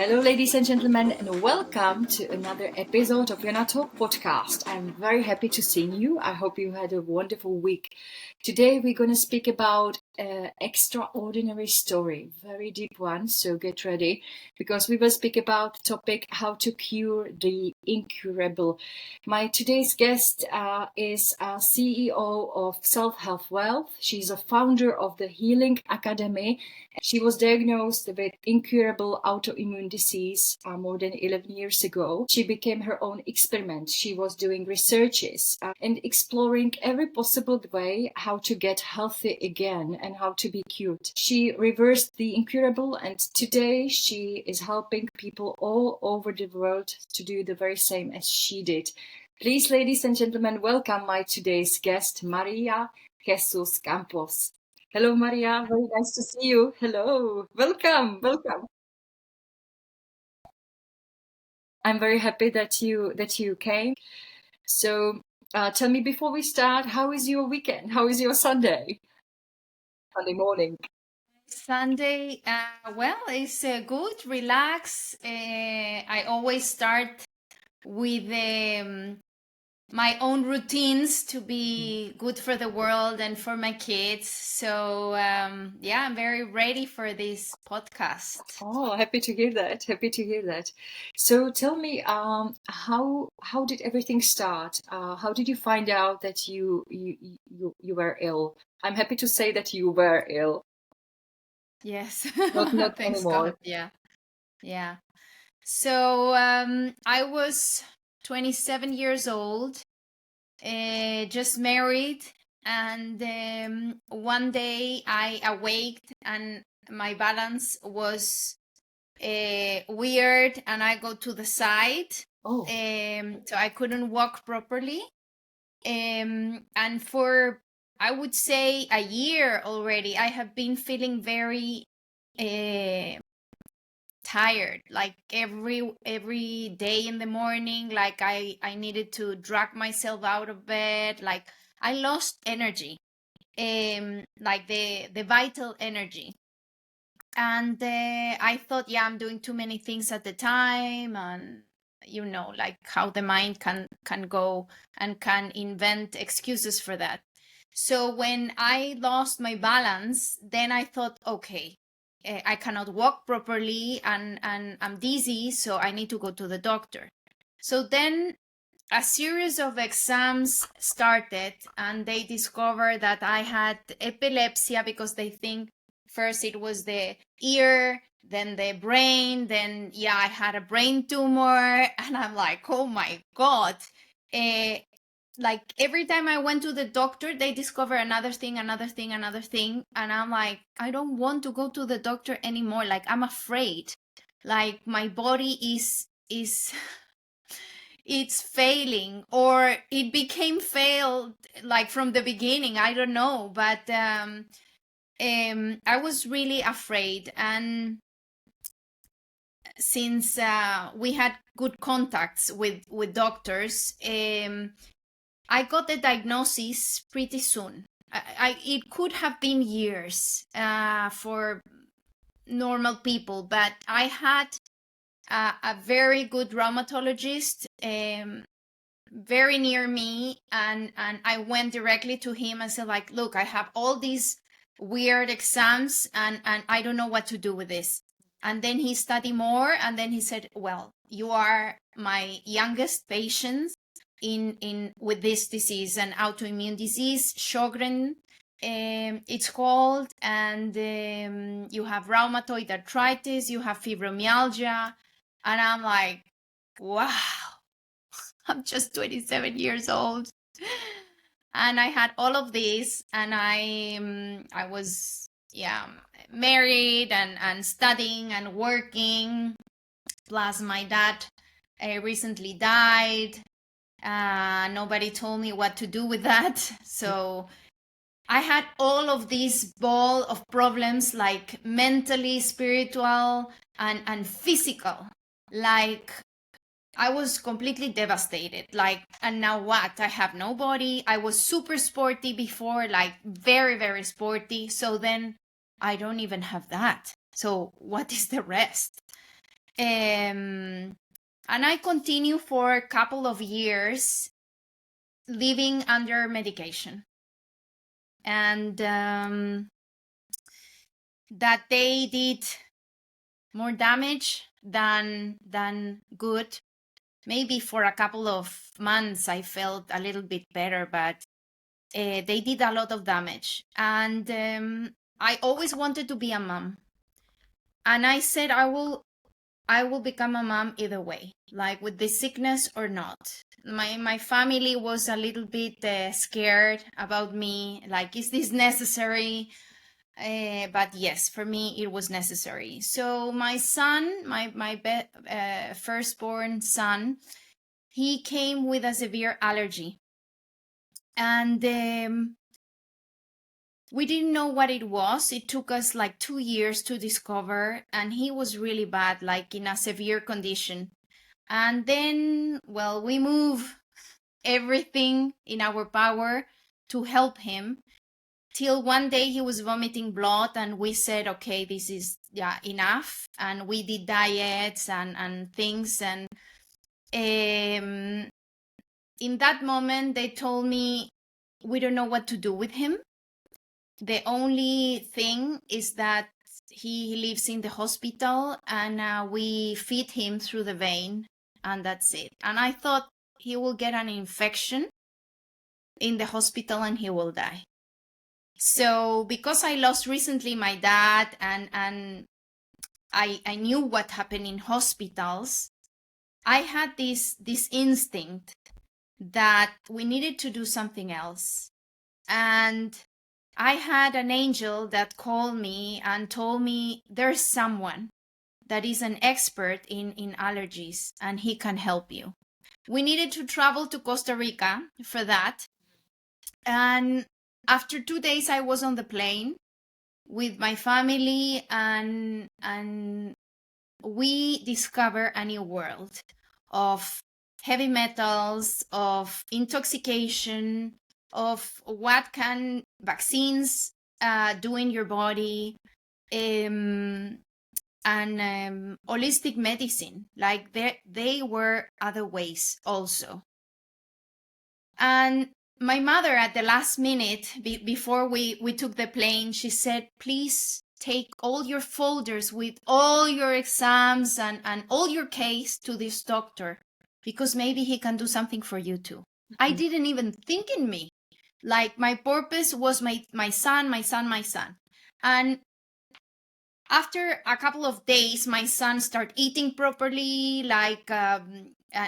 Hello, ladies and gentlemen, and welcome to another episode of Jana Talk podcast. I'm very happy to see you. I hope you had a wonderful week. Today, we're going to speak about an extraordinary story, very deep one. So get ready, because we will speak about the topic how to cure the incurable. My today's guest is CEO of Self Health Wealth. She's a founder of the Healing Academy. She was diagnosed with incurable autoimmune disease more than 11 years ago. She became her own experiment. She was doing researches and exploring every possible way how to get healthy again and how to be cured. She reversed the incurable, and today she is helping people all over the world to do the very same as she did. Please, ladies and gentlemen, welcome my today's guest, Maria Jesus Campos. Hello, Maria. Very nice to see you. Hello. Welcome. Welcome. I'm very happy that you came. So, tell me before we start, how is your weekend? How is your Sunday? Sunday morning. Sunday, well, it's good, relax. I always start with my own routines to be good for the world and for my kids. So, yeah, I'm very ready for this podcast. Oh, happy to hear that. Happy to hear that. So tell me, how did everything start? How did you find out that you were ill? I'm happy to say that you were ill. Yes, Not thanks anymore. God. Yeah. So, I was 27 years old, just married, and one day I awaked and my balance was weird, and I go to the side. Oh. So I couldn't walk properly. And for, I would say, a year already, I have been feeling very tired, like every day in the morning, like I needed to drag myself out of bed, like I lost energy, like the vital energy. And I thought, yeah, I'm doing too many things at the time, and you know, like how the mind can go and can invent excuses for that. So when I lost my balance, then I thought, okay, I cannot walk properly, and I'm dizzy, so I need to go to the doctor. So then a series of exams started, and they discovered that I had epilepsy, because they think first it was the ear, then the brain, then I had a brain tumor. And I'm like, oh my God. Like every time I went to the doctor, they discover another thing. And I'm like, I don't want to go to the doctor anymore. Like, I'm afraid. Like, my body is it's failing, or it became failed, like from the beginning. I don't know. But I was really afraid. And since we had good contacts with doctors, I got the diagnosis pretty soon. It could have been years for normal people, but I had a very good rheumatologist very near me, and I went directly to him and said, like, look, I have all these weird exams, and I don't know what to do with this. And then he studied more, and then he said, well, you are my youngest patient in with this disease, an autoimmune disease, Sjogren, it's called, and you have rheumatoid arthritis, you have fibromyalgia. And I'm like, wow, I'm just 27 years old. And I had all of this, and I was married and studying and working. Plus my dad recently died. Nobody told me what to do with that. So I had all of this ball of problems, like mentally, spiritual, and physical. Like, I was completely devastated. Like, and now what? I have no body. I was super sporty before, like very, very sporty. So then I don't even have that. So what is the rest? And I continue for a couple of years living under medication. And that they did more damage than good. Maybe for a couple of months I felt a little bit better, but they did a lot of damage. And I always wanted to be a mom. And I said I will become a mom either way, like with the sickness or not. My family was a little bit scared about me, like, is this necessary? But yes, for me it was necessary. So my son, my firstborn son, he came with a severe allergy, and we didn't know what it was. It took us like 2 years to discover, and he was really bad, like in a severe condition. And then, well, we move everything in our power to help him, till one day he was vomiting blood, and we said, okay, this is enough. And we did diets and things. And in that moment, they told me, we don't know what to do with him. The only thing is that he lives in the hospital, and we feed him through the vein, and that's it. And I thought he will get an infection in the hospital and he will die. So because I lost recently my dad, and I knew what happened in hospitals, I had this instinct that we needed to do something else. And I had an angel that called me and told me there's someone that is an expert in allergies and he can help you. We needed to travel to Costa Rica for that. And after 2 days, I was on the plane with my family, and we discover a new world of heavy metals, of intoxication, of what can vaccines do in your body, and holistic medicine. Like they were other ways also. And my mother, at the last minute, before we took the plane, she said, please take all your folders with all your exams and all your case to this doctor, because maybe he can do something for you too. Mm-hmm. I didn't even think in me. Like, my purpose was my son. And after a couple of days, my son started eating properly, like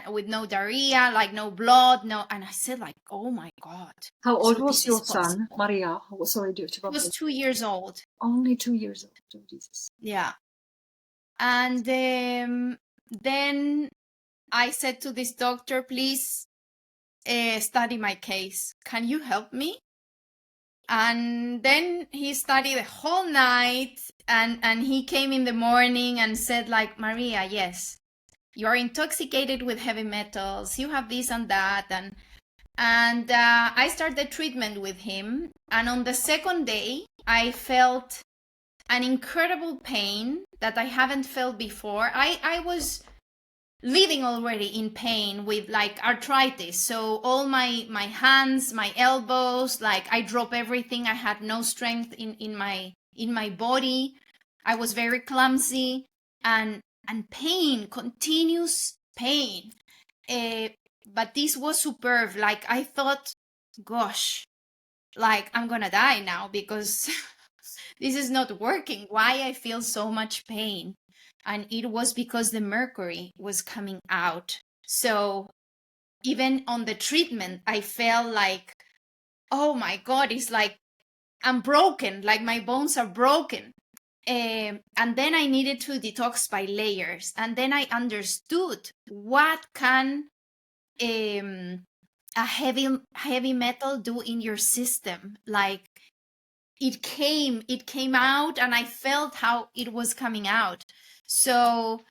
with no diarrhea, like no blood, no. And I said, like, oh my God. How old was your son, Maria? Sorry, he was 2 years old. Only 2 years old. Oh, Jesus. Yeah. And then I said to this doctor, please study my case. Can you help me? And then he studied the whole night, and he came in the morning and said, like, Maria, yes, you are intoxicated with heavy metals, you have this and that. And I started treatment with him. And on the second day, I felt an incredible pain that I haven't felt before. I was living already in pain with like arthritis. So all my hands, my elbows, like I drop everything. I had no strength in my body. I was very clumsy, and pain, continuous pain. But this was superb. Like, I thought, gosh, like I'm gonna die now because this is not working. Why I feel so much pain? And it was because the mercury was coming out. So even on the treatment, I felt like, oh my God, it's like I'm broken, like my bones are broken. And then I needed to detox by layers. And then I understood what can a heavy metal do in your system. Like, it came out, and I felt how it was coming out. So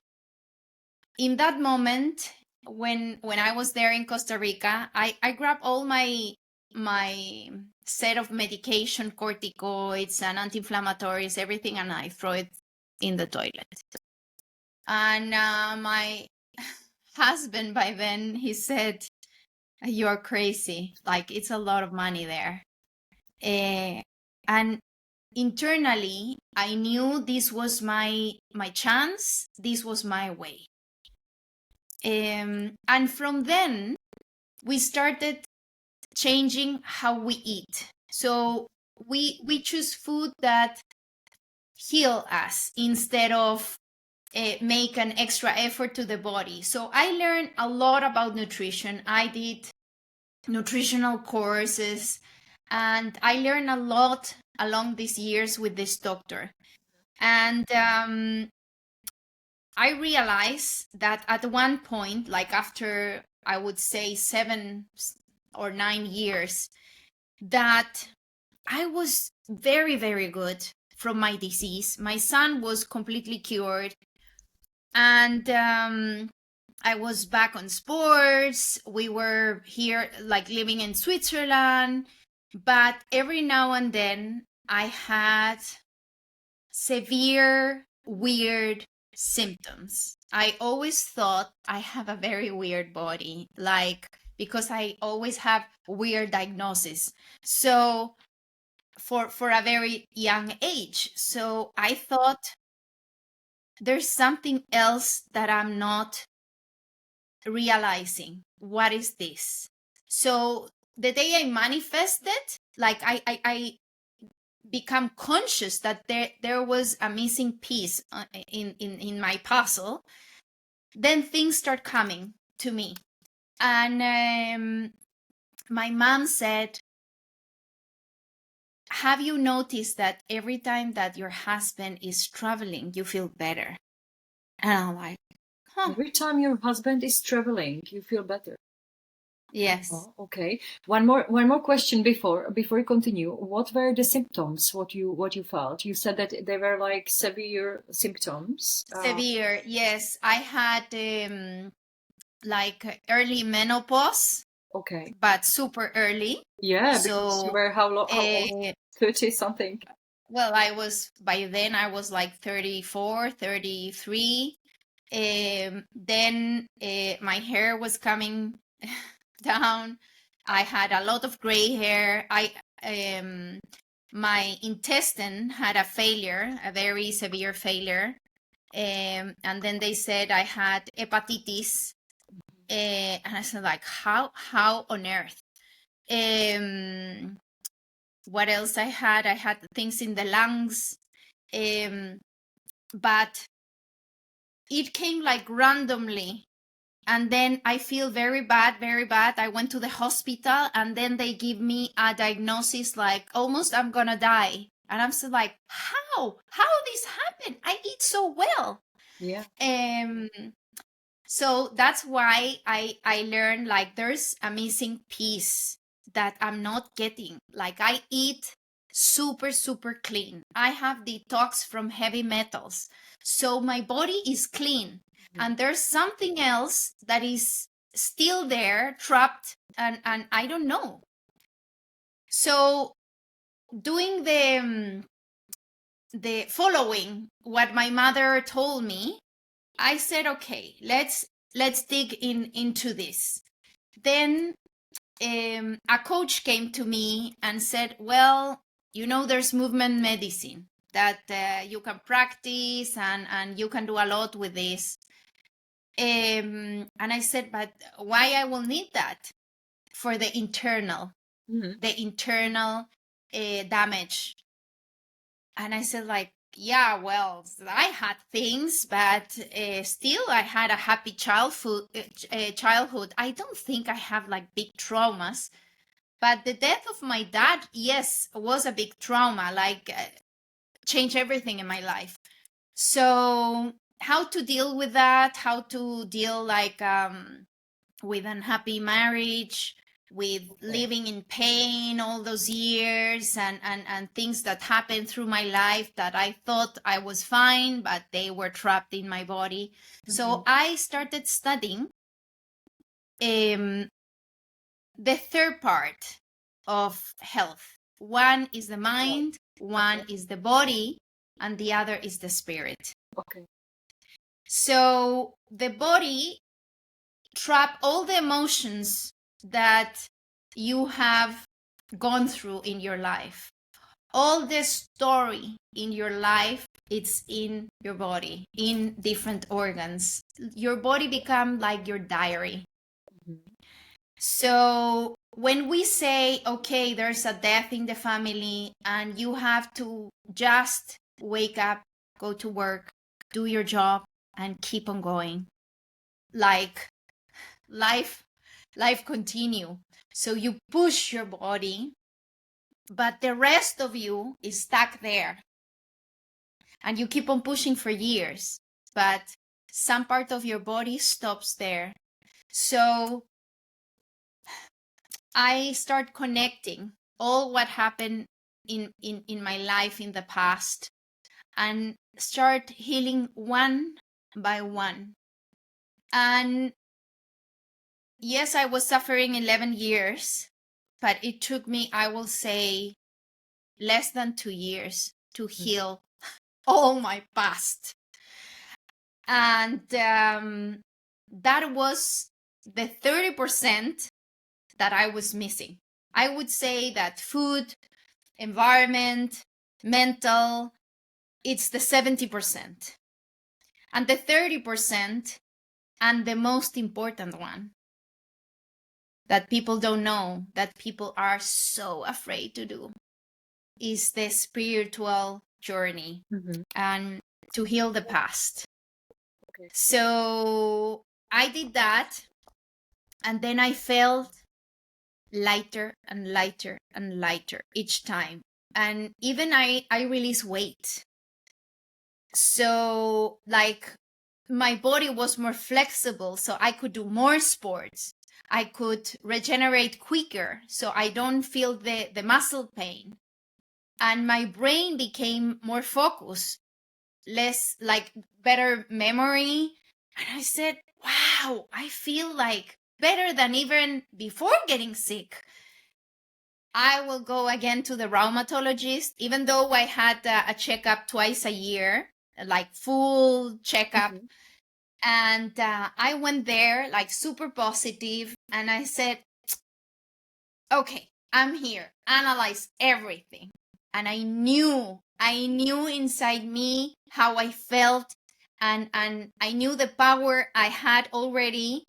in that moment, when I was there in Costa Rica, I grabbed all my set of medication, corticoids and anti-inflammatories, everything, and I throw it in the toilet. And my husband by then, he said, "You're crazy. Like, it's a lot of money there." And internally, I knew this was my chance. This was my way. And from then, we started changing how we eat. So we choose food that heal us instead of make an extra effort to the body. So I learned a lot about nutrition. I did nutritional courses, and I learned a lot along these years with this doctor. And I realized that at one point, like after, I would say 7 or 9 years, that I was very, very good from my disease. My son was completely cured. And I was back on sports. We were here, like living in Switzerland. But every now and then, I had severe, weird symptoms. I always thought I have a very weird body, like, because I always have weird diagnosis. So for a very young age. So I thought there's something else that I'm not realizing. What is this? So the day I manifested, like I become conscious that there was a missing piece in my puzzle, then things start coming to me. And my mom said, "Have you noticed that every time that your husband is traveling, you feel better?" And I'm like, huh. Every time your husband is traveling, you feel better. Yes. Oh, okay. One more question before you continue. What were the symptoms? What you felt? You said that they were like severe symptoms. Severe, yes. I had like early menopause. Okay. But super early. Yeah, so, because you were how old? 30 something. Well, by then I was like 34, 33. Then my hair was coming down. I had a lot of gray hair. My intestine had a failure, a very severe failure. And then they said I had hepatitis. And I said, like, how on earth? What else I had? I had things in the lungs. But it came like randomly. And then I feel very bad, very bad. I went to the hospital, and then they give me a diagnosis like almost I'm gonna die. And I'm still like, how this happened? I eat so well. Yeah. So that's why I learned, like, there's a missing piece that I'm not getting. Like, I eat super, super clean. I have detox from heavy metals. So my body is clean. And there's something else that is still there, trapped, and I don't know. So doing the following what my mother told me, I said, okay, let's dig into this. Then a coach came to me and said, well, there's movement medicine that you can practice, and you can do a lot with this. And I said, but why I will need that? For the internal, damage. And I said, like, yeah, well, I had things, but still I had a happy childhood. I don't think I have like big traumas, but the death of my dad, yes, was a big trauma, like changed everything in my life. So how to deal with that, how to deal like with unhappy marriage, with living in pain all those years, and things that happened through my life that I thought I was fine, but they were trapped in my body. So I started studying the third part of health. One is the mind, one is the body, and the other is the spirit. Okay. So the body trap all the emotions that you have gone through in your life. All the story in your life, it's in your body, in different organs. Your body become like your diary. So when we say, okay, there's a death in the family and you have to just wake up, go to work, do your job, and keep on going, like life continue. So you push your body, but the rest of you is stuck there. And you keep on pushing for years, but some part of your body stops there. So I start connecting all what happened in my life in the past and start healing one by one. And yes, I was suffering 11 years, but it took me, I will say, less than 2 years to heal all my past. And that was the 30% that I was missing. I would say that food, environment, mental, it's the 70%. And the 30%, and the most important one, that people don't know, that people are so afraid to do, is the spiritual journey and to heal the past. Okay. So I did that, and then I felt lighter and lighter and lighter each time. And even I released weight. So like my body was more flexible, so I could do more sports. I could regenerate quicker, so I don't feel the muscle pain. And my brain became more focused, less like better memory. And I said, wow, I feel like better than even before getting sick. I will go again to the rheumatologist, even though I had a checkup twice a year, like full checkup. And I went there like super positive, and I said, okay, I'm here, analyze everything. And I knew inside me how I felt, and I knew the power I had already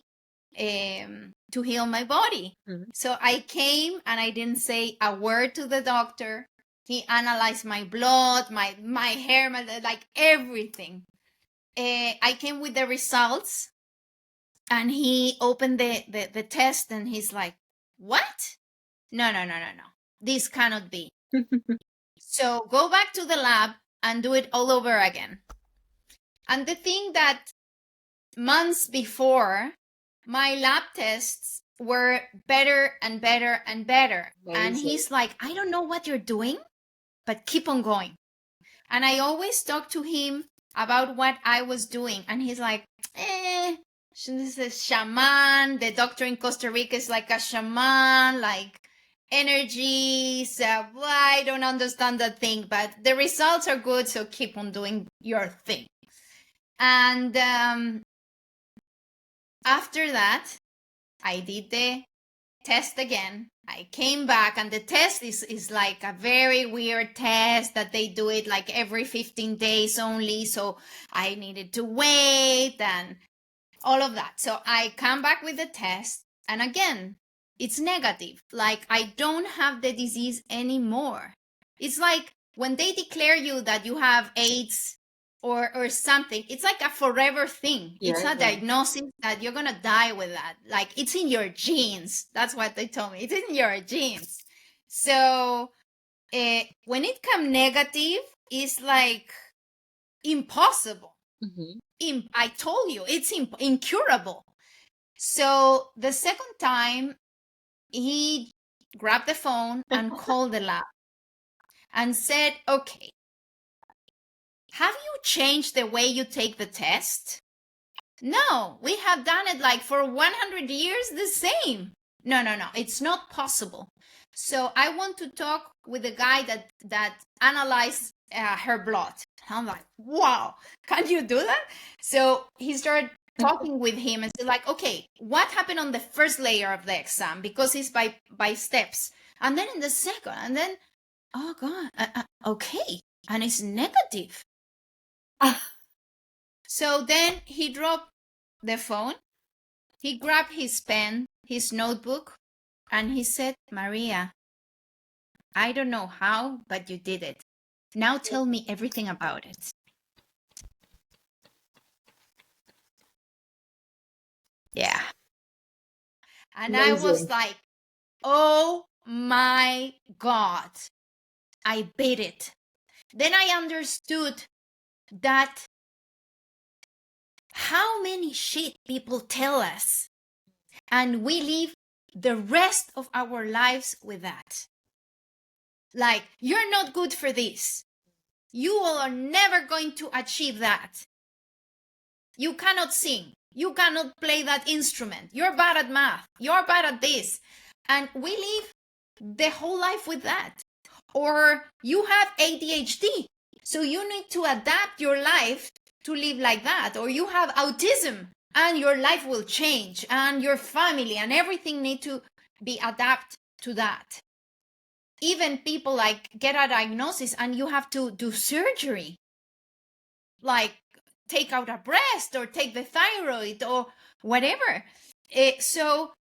to heal my body. So I came and I didn't say a word to the doctor. He analyzed my blood, my hair, like everything. I came with the results, and he opened the test, and he's like, what? No. This cannot be. So go back to the lab and do it all over again. And the thing that months before, my lab tests were better and better and better. Amazing. And he's like, I don't know what you're doing, but keep on going. And I always talk to him about what I was doing. And he's like, this is shaman. The doctor in Costa Rica is like a shaman, like energies. I don't understand that thing, but the results are good, so keep on doing your thing. And after that, I did the test again. I came back, and the test is like a very weird test that they do it like every 15 days only. So I needed to wait and all of that. So I come back with the test, and again, it's negative. Like I don't have the disease anymore. It's like when they declare you that you have AIDS or something, it's like a forever thing. Yeah, it's a diagnosis that you're gonna die with that. Like it's in your genes. That's what they told me. It's in your genes. So when it comes negative, it's like impossible. I told you, it's incurable. So the second time, he grabbed the phone and called the lab and said, okay, have you changed the way you take the test? No, we have done it like for 100 years the same. No, it's not possible. So I want to talk with the guy that analyzed her blood. I'm like, wow, can you do that? So he started talking with him and said, like, okay, what happened on the first layer of the exam? Because it's by steps. And then in the second, and then, oh God, okay. And it's negative. So then he dropped the phone. He grabbed his pen, his notebook, and he said, Maria, I don't know how, but you did it. Now tell me everything about it. Yeah. And amazing. I was like, oh my God, I beat it. Then I understood that how many shit people tell us, and we live the rest of our lives with that. Like, you're not good for this. You are never going to achieve that. You cannot sing. You cannot play that instrument. You're bad at math. You're bad at this. And we live the whole life with that. Or you have ADHD, so you need to adapt your life to live like that. Or you have autism, and your life will change, and your family and everything need to be adapted to that. Even people like get a diagnosis and you have to do surgery, like take out a breast or take the thyroid or whatever. So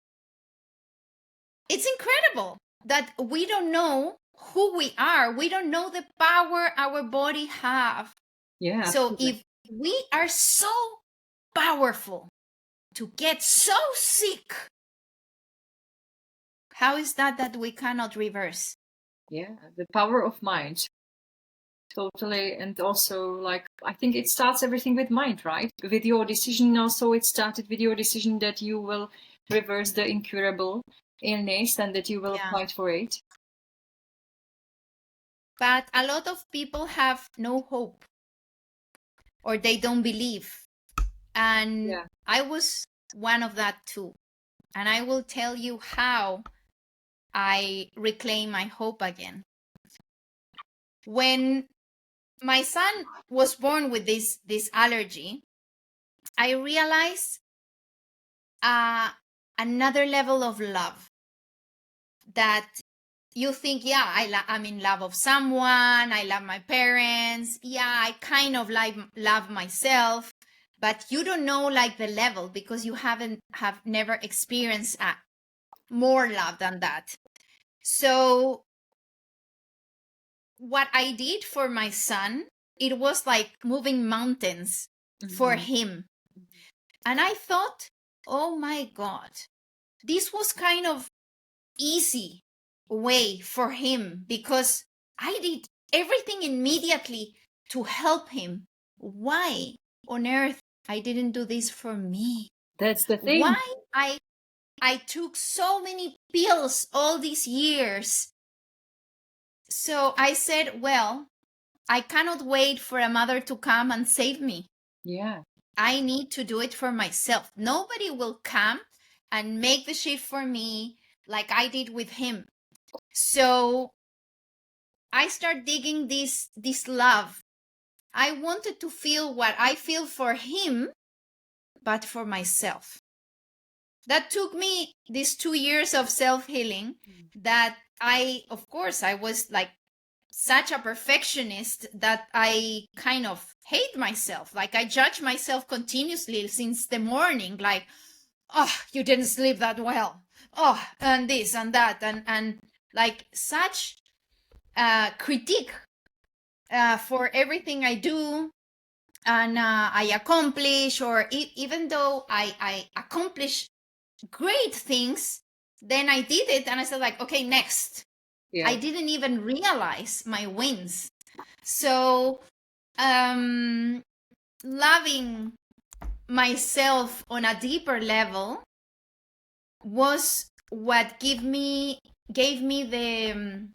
it's incredible that we don't know who we are. We don't know the power our body have. Yeah. So if we are so powerful to get so sick, how is that we cannot reverse? Yeah, the power of mind. Totally. And also, like, I think it starts everything with mind, right? With your decision. Also, it started with your decision that you will reverse the incurable illness and that you will fight for it. But a lot of people have no hope, or they don't believe. And I was one of that too. And I will tell you how I reclaim my hope again. When my son was born with this allergy, I realized another level of love, that you think, I'm in love of someone, I love my parents, I kind of love myself, but you don't know like the level because you have never experienced more love than that. So what I did for my son, it was like moving mountains for him. And I thought, oh my God, this was kind of easy way for him because I did everything immediately to help him. Why on earth I didn't do this for me? That's the thing. Why I took so many pills all these years? So I said, well, I cannot wait for a mother to come and save me. Yeah. I need to do it for myself. Nobody will come and make the shift for me like I did with him. So I start digging this love. I wanted to feel what I feel for him, but for myself. That took me these 2 years of self-healing that of course, I was like such a perfectionist that I kind of hate myself. Like I judge myself continuously since the morning, like, oh, you didn't sleep that well. Oh, and this and that. And like such critique for everything I do and I accomplish, or even though I accomplish great things, then I did it and I said like, okay, next. I didn't even realize my wins. So loving myself on a deeper level was what gave me the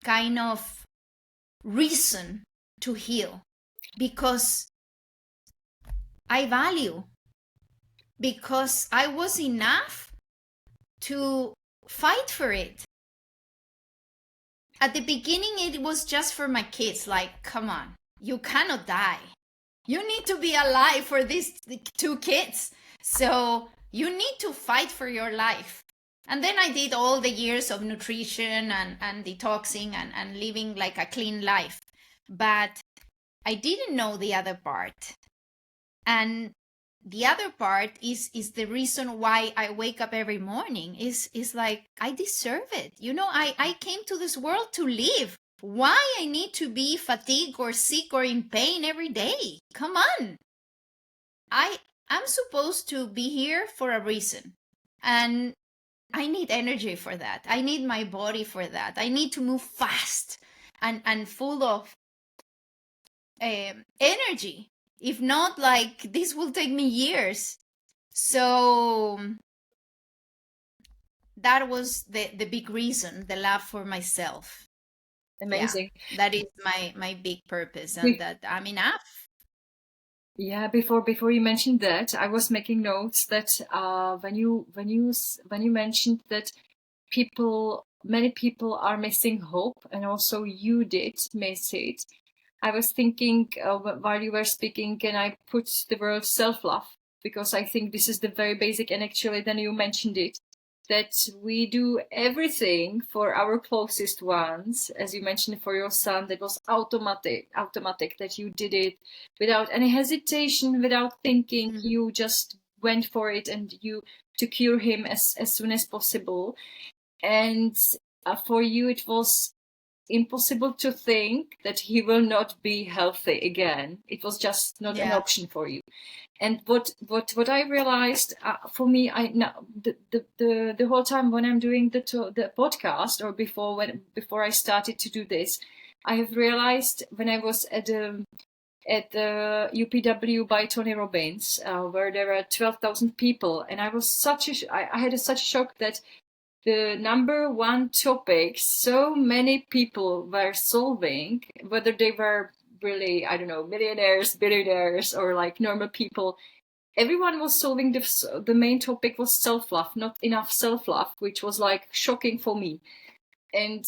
kind of reason to heal, because I value, because I was enough to fight for it. at the beginning, it was just for my kids. Like, come on, you cannot die. You need to be alive for these 2 kids. So you need to fight for your life. And then I did all the years of nutrition and detoxing and living like a clean life. But I didn't know the other part. And the other part is the reason why I wake up every morning is like, I deserve it. You know, I came to this world to live. Why I need to be fatigued or sick or in pain every day? Come on. I'm supposed to be here for a reason. And I need energy for that. I need my body for that. I need to move fast and full of energy. If not, like, this will take me years. So that was the big reason, the love for myself. Amazing. Yeah, that is my big purpose, and that I'm enough. Yeah, before you mentioned that, I was making notes that when you mentioned that many people are missing hope, and also you did miss it. I was thinking while you were speaking, and I put the word self-love, because I think this is the very basic, and actually then you mentioned it, that we do everything for our closest ones. As you mentioned for your son, that was automatic, that you did it without any hesitation, without thinking. You just went for it, and you to cure him as soon as possible. And for you, it was impossible to think that he will not be healthy again. It was just not an option for you. And what I realized for me, I now the whole time when I'm doing the podcast, or before I started to do this, I have realized when I was at the UPW by Tony Robbins, where there were 12,000 people, and I was I had such a shock that the number one topic so many people were solving, whether they were really, I don't know, millionaires, billionaires, or like normal people, everyone was solving the main topic was self-love, not enough self-love, which was like shocking for me. And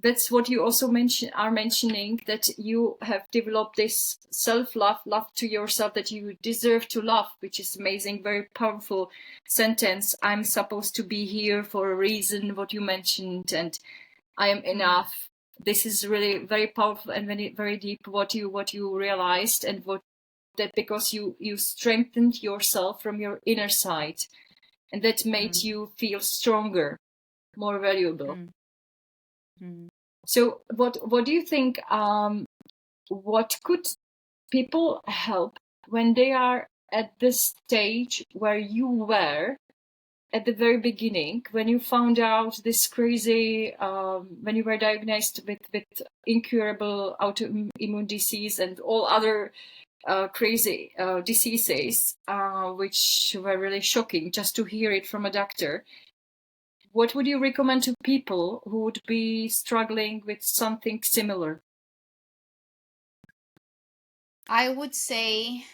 that's what you also are mentioning, that you have developed this self-love, love to yourself, that you deserve to love, which is amazing, very powerful sentence. I'm supposed to be here for a reason, what you mentioned, and I am enough. This is really very powerful and very, very deep, what you realized, and because you strengthened yourself from your inner side, and that made you feel stronger, more valuable. So what do you think, what could people help when they are at the stage where you were at the very beginning, when you found out this crazy, when you were diagnosed with incurable autoimmune disease and all other crazy diseases, which were really shocking just to hear it from a doctor? What would you recommend to people who would be struggling with something similar? I would say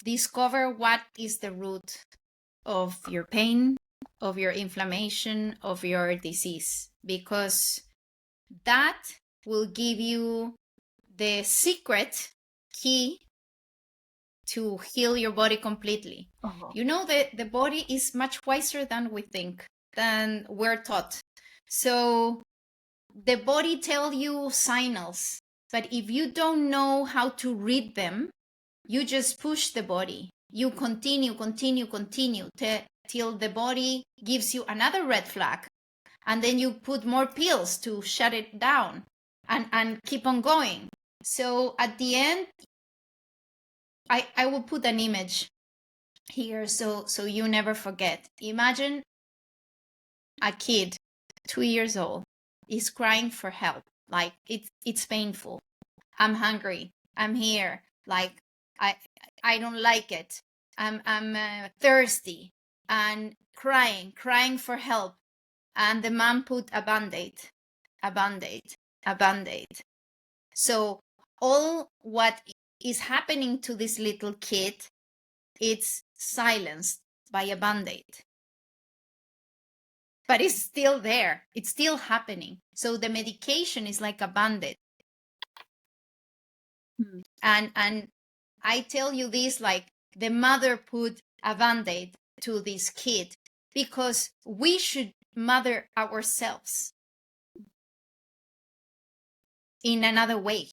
discover what is the root of your pain, of your inflammation, of your disease, because that will give you the secret key to heal your body completely. You know, the body is much wiser than we think, than we're taught. So the body tells you signals, but if you don't know how to read them, you just push the body. You continue till the body gives you another red flag, and then you put more pills to shut it down and keep on going. So at the end, I will put an image here so you never forget. Imagine a kid, 2 years old, is crying for help. Like, it's painful. I'm hungry. I'm here. Like, I don't like it. I'm thirsty, and crying for help. And the mom put a band-aid. So all what is happening to this little kid, it's silenced by a band-aid. but it's still there. It's still happening. So the medication is like a bandit. And I tell you this, like the mother put a band-aid to this kid because we should mother ourselves in another way.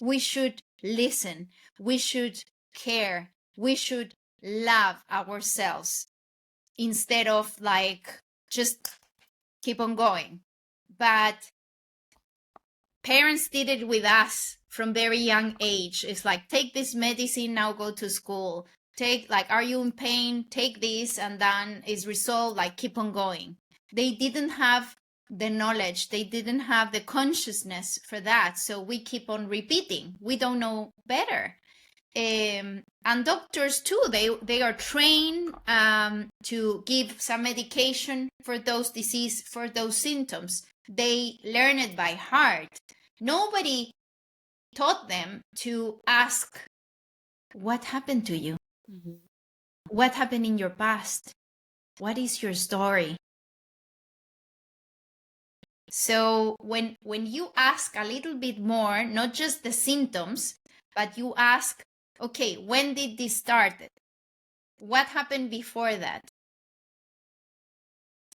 We should listen. We should care. We should love ourselves instead of like just keep on going. But parents did it with us from very young age. It's like, take this medicine, now go to school. Take, like, are you in pain? Take this, and then it's resolved, like, keep on going. They didn't have the knowledge. They didn't have the consciousness for that. So we keep on repeating. We don't know better. And doctors too, they are trained to give some medication for those disease, for those symptoms. They learn it by heart. Nobody taught them to ask, what happened to you? Mm-hmm. What happened in your past? What is your story? So when you ask a little bit more, not just the symptoms, but you ask, okay, when did this start? What happened before that?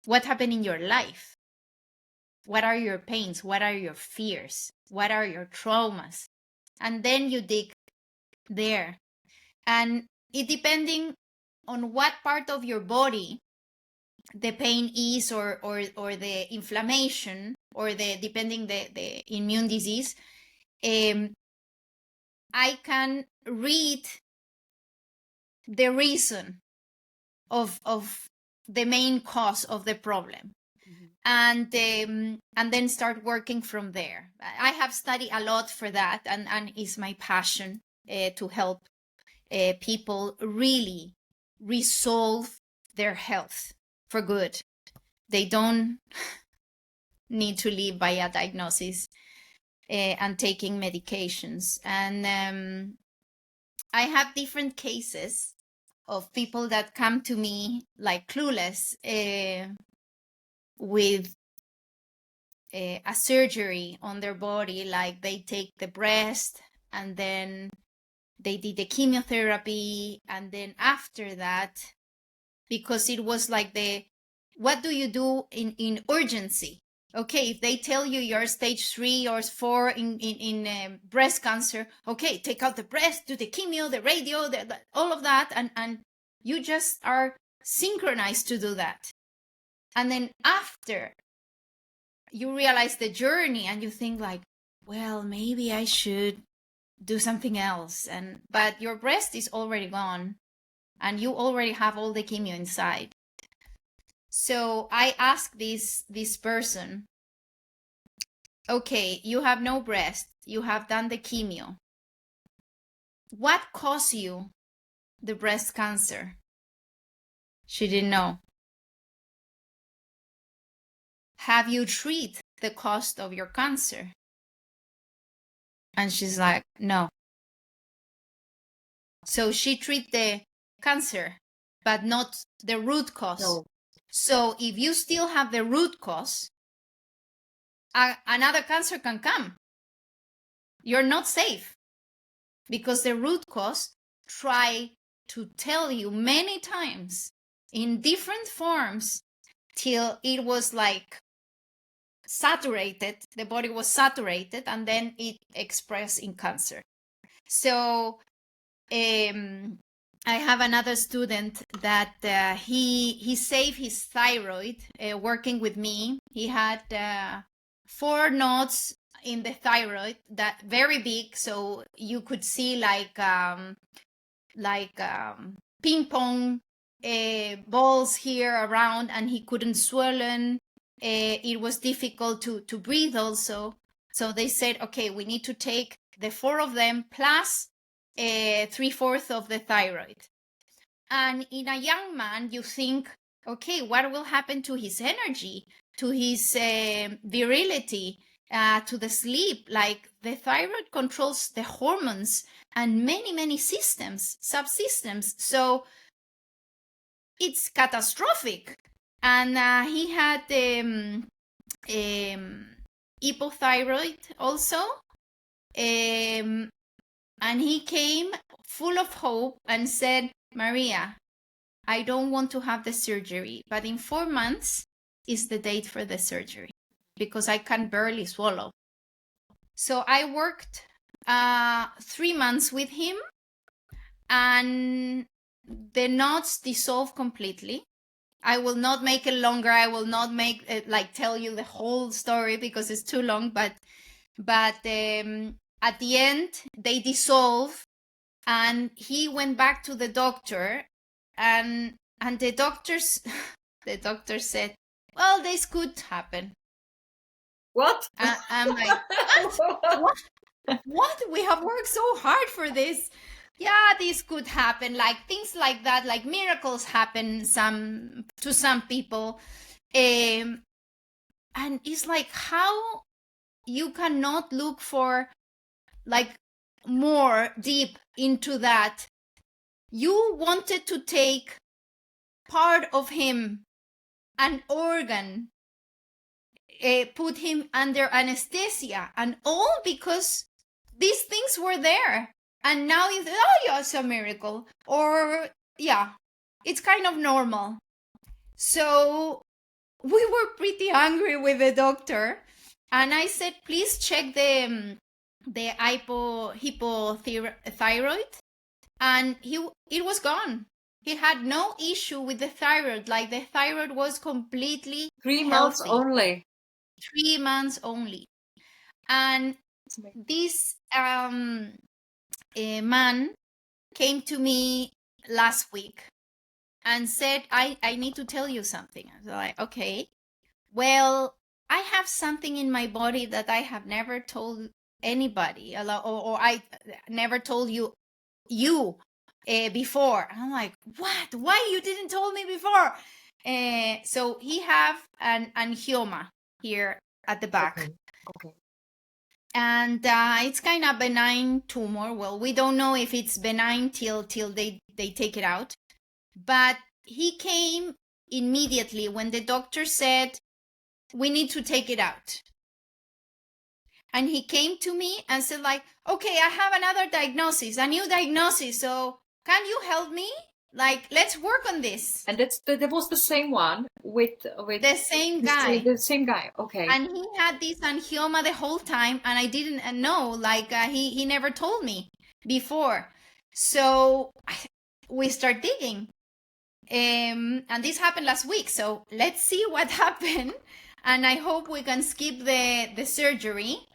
What happened in your life? What are your pains? What are your fears? What are your traumas? And then you dig there. And it depending on what part of your body the pain is, or the inflammation, or depending the immune disease, I can read the reason of the main cause of the problem. And then start working from there. I have studied a lot for that, and it's my passion to help people really resolve their health for good. They don't need to live by a diagnosis and taking medications. And I have different cases of people that come to me like clueless with a surgery on their body, like they take the breast and then they did the chemotherapy, and then after that, because it was like what do you do in urgency? Okay, if they tell you you're stage 3 or 4 in breast cancer, okay, take out the breast, do the chemo, the radio, all of that, and you just are synchronized to do that. And then after, you realize the journey and you think like, well, maybe I should do something else. But your breast is already gone and you already have all the chemo inside. So I asked this person, okay, you have no breast, you have done the chemo. What caused you the breast cancer? She didn't know. Have you treated the cause of your cancer? And she's like, no. So she treated the cancer, but not the root cause. No. So if you still have the root cause, another cancer can come. You're not safe because the root cause try to tell you many times in different forms till it was like saturated, the body was saturated, and then it expressed in cancer. So I have another student that he saved his thyroid working with me. He had 4 nodes in the thyroid, that very big, so you could see like ping pong balls here around, and he couldn't swollen. It was difficult to breathe also. So they said, okay, we need to take the 4 of them plus 3/4 of the thyroid. And in a young man, you think, okay, what will happen to his energy, to his virility, to the sleep? Like the thyroid controls the hormones and many systems, subsystems. So it's catastrophic. And he had hypothyroid also. And he came full of hope and said, Maria, I don't want to have the surgery, but in 4 months is the date for the surgery because I can barely swallow. So I worked 3 months with him, and the knots dissolved completely. I will not make it longer. I will not make it, like, tell you the whole story because it's too long, but at the end they dissolve, and he went back to the doctor, and the doctors the doctor said, well, this could happen. What? I'm like, what? We have worked so hard for this. Yeah, this could happen. Like things like that, like miracles happen to some people. And it's like, how you cannot look for like more deep into that. You wanted to take part of him, an organ, put him under anesthesia, and all because these things were there. And now you think, oh, yeah, it's a miracle. Or, yeah, it's kind of normal. So we were pretty angry with the doctor. And I said, please check the hypothyroid. And it was gone. He had no issue with the thyroid. Like the thyroid was completely 3 months healthy. only. 3 months only. And this man came to me last week and said, I need to tell you something. I was like, okay, well, I have something in my body that I have never told anybody, or I never told you before. I'm like, what? Why you didn't tell me before? So he have an angioma here at the back. Okay. And it's kind of benign tumor. Well, we don't know if it's benign till they take it out. But he came immediately when the doctor said, we need to take it out. And he came to me and said, like, okay, I have another diagnosis, a new diagnosis. So can you help me? Like, let's work on this. And that was the same one with the same guy. The same guy. Okay. And he had this angioma the whole time, and I didn't know. Like he never told me before. So we start digging, and this happened last week. So let's see what happened. And I hope we can skip the surgery.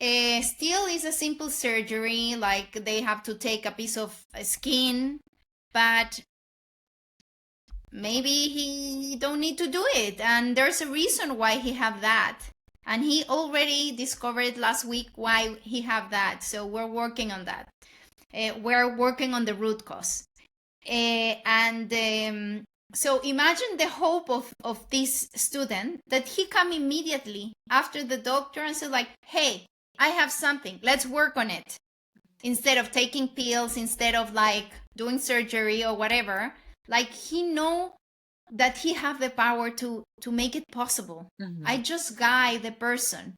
Still is a simple surgery, like they have to take a piece of skin, but maybe he don't need to do it, and there's a reason why he have that, and he already discovered last week why he have that. So we're working on that. We're working on the root cause, and so imagine the hope of this student, that he come immediately after the doctor and said, like, hey, I have something, let's work on it, instead of taking pills, instead of like doing surgery or whatever. Like, he know that he have the power to make it possible. Mm-hmm. I just guide the person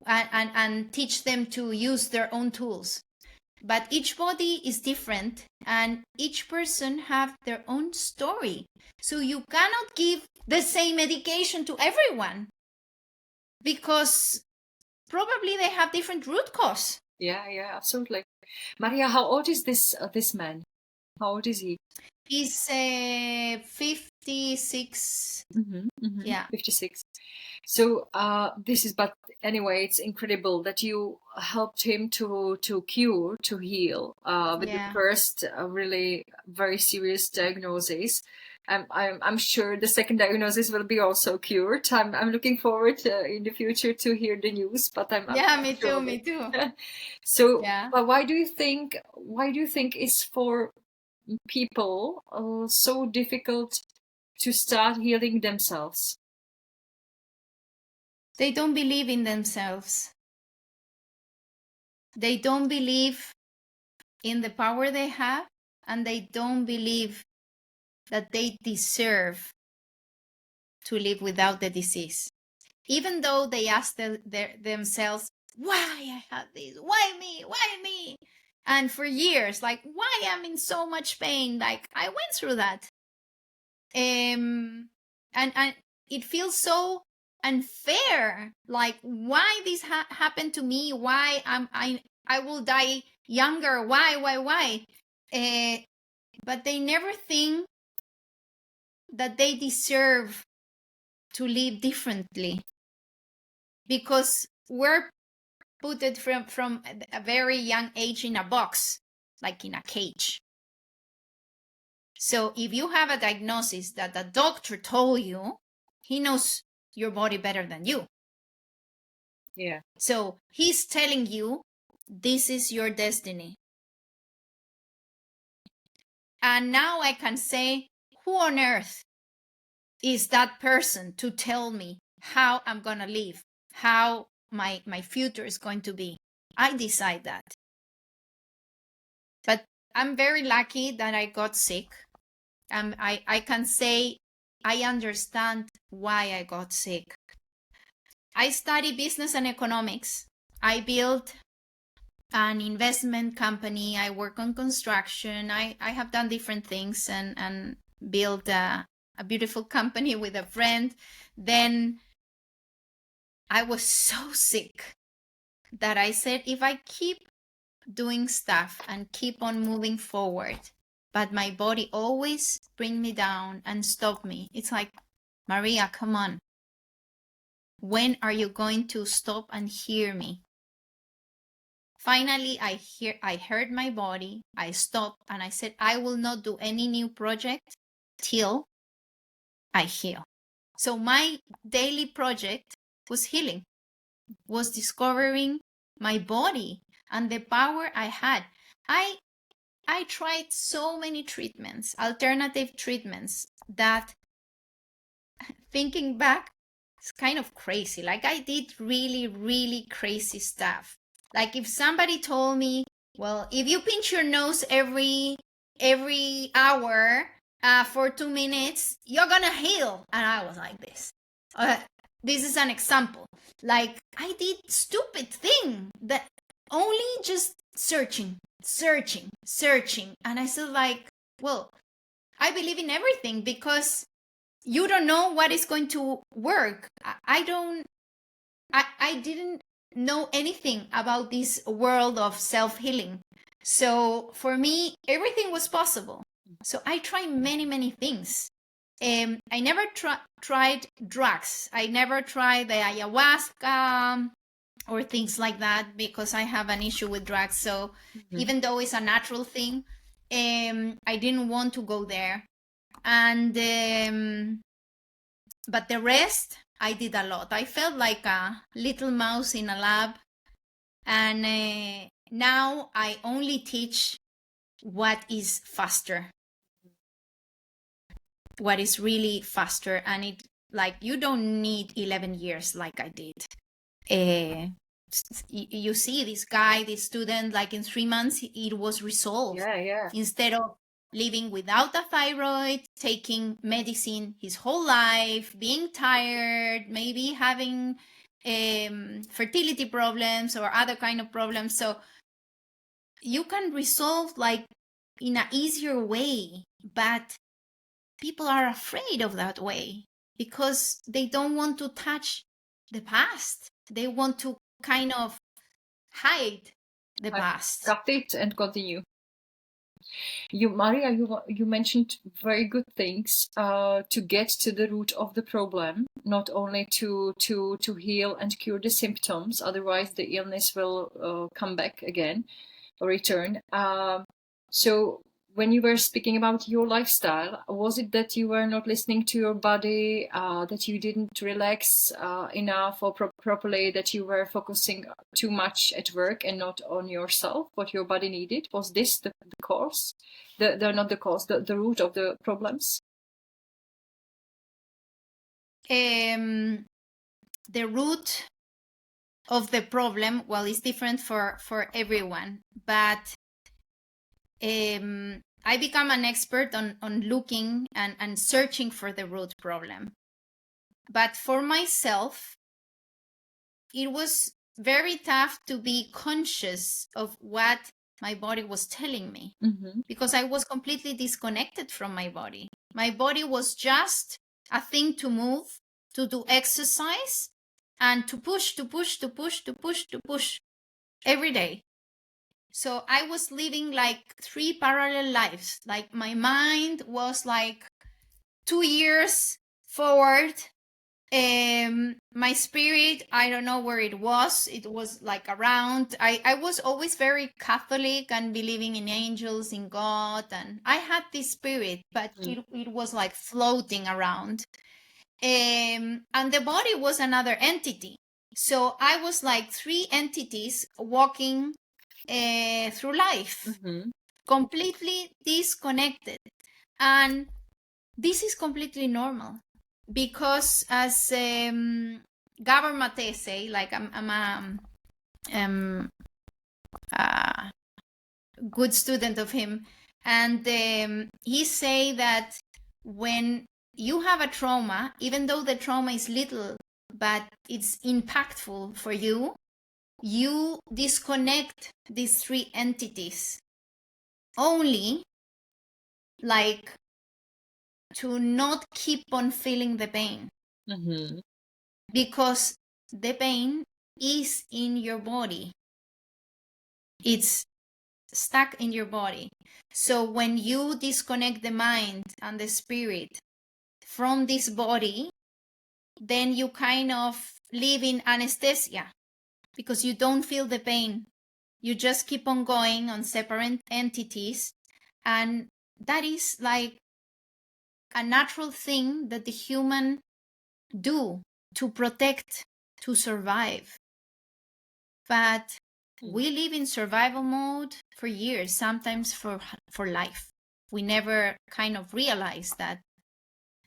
and teach them to use their own tools. But each body is different, and each person have their own story. So you cannot give the same medication to everyone, because probably they have different root cause. Yeah, absolutely. Maria, how old is this man? How old is he? He's 56. Yeah, 56. So but anyway, it's incredible that you helped him to heal with the first really very serious diagnosis. I'm sure the second diagnosis will be also cured. I'm looking forward in the future to hear the news. But me too. So, but why do you think it's for people so difficult to start healing themselves? They don't believe in themselves. They don't believe in the power they have, and they don't believe that they deserve to live without the disease. Even though they ask themselves, why I have this? Why me? Why me? And for years, like, why I'm in so much pain? Like, I went through that. And it feels so unfair. Like, why this happened to me? Why I will die younger? Why? But they never think that they deserve to live differently, because we're put it from a very young age in a box, like in a cage. So if you have a diagnosis that the doctor told you, he knows your body better than you. Yeah. So he's telling you, this is your destiny. And now I can say, who on earth is that person to tell me how I'm going to live, how my future is going to be? I decide that. But I'm very lucky that I got sick. I can say I understand why I got sick. I study business and economics. I built an investment company. I work on construction. I have done different things and built a beautiful company with a friend. Then I was so sick that I said, if I keep doing stuff and keep on moving forward, but my body always bring me down and stop me. It's like, Maria, come on. When are you going to stop and hear me? Finally, I heard my body. I stopped and I said, I will not do any new project till I heal. So my daily project was healing, was discovering my body and the power I had. I tried so many treatments, alternative treatments, that thinking back, it's kind of crazy. Like, I did really, really crazy stuff. Like, if somebody told me, well, if you pinch your nose every hour for 2 minutes, you're gonna heal. And I was like this. This is an example. Like, I did stupid thing that only just searching. And I said, like, well, I believe in everything, because you don't know what is going to work. I didn't know anything about this world of self-healing. So for me, everything was possible. So I tried many things. I never tried drugs. I never tried the ayahuasca or things like that, because I have an issue with drugs. So even though it's a natural thing, I didn't want to go there. And but the rest, I did a lot. I felt like a little mouse in a lab. And now I only teach what is faster, what is really faster. And it, like, you don't need 11 years like I did. You see this guy, this student, like in 3 months, it was resolved. Yeah. Instead of living without a thyroid, taking medicine his whole life, being tired, maybe having fertility problems or other kind of problems. So you can resolve, like, in an easier way, but people are afraid of that way because they don't want to touch the past. They want to kind of hide the past. Cut it and continue. Maria, you mentioned very good things to get to the root of the problem, not only to heal and cure the symptoms. Otherwise, the illness will come back again or return. So when you were speaking about your lifestyle, was it that you were not listening to your body, that you didn't relax enough or properly, that you were focusing too much at work and not on yourself, what your body needed? Was this the cause? Not the cause, the root of the problems? The root of the problem, well, is different for everyone, but I become an expert on looking and searching for the root problem. But for myself, it was very tough to be conscious of what my body was telling me, because I was completely disconnected from my body. My body was just a thing to move, to do exercise, and to push every day. So I was living like 3 parallel lives. Like my mind was like 2 years forward. My spirit, I don't know where it was. It was like around. I was always very Catholic and believing in angels, in God, and I had this spirit, but it was like floating around. And the body was another entity. So I was like 3 entities walking through life, completely disconnected. And this is completely normal, because as Gabor Mate say, like I'm a good student of him, and he say that when you have a trauma, even though the trauma is little but it's impactful for you, you disconnect these 3 entities only, like to not keep on feeling the pain, because the pain is in your body. It's stuck in your body. So when you disconnect the mind and the spirit from this body, then you kind of live in anesthesia, because you don't feel the pain. You just keep on going on separate entities. And that is like a natural thing that the human do to protect, to survive. But we live in survival mode for years, sometimes for life. We never kind of realize that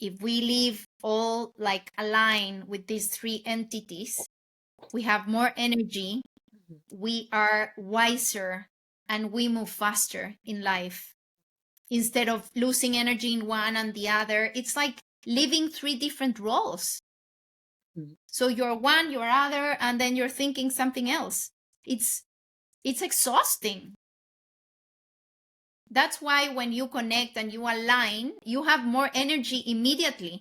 if we live all like aligned with these 3 entities, we have more energy, we are wiser, and we move faster in life. Instead of losing energy in one and the other, it's like living 3 different roles. So you're one, you're other, and then you're thinking something else. It's exhausting. That's why when you connect and you align, you have more energy immediately.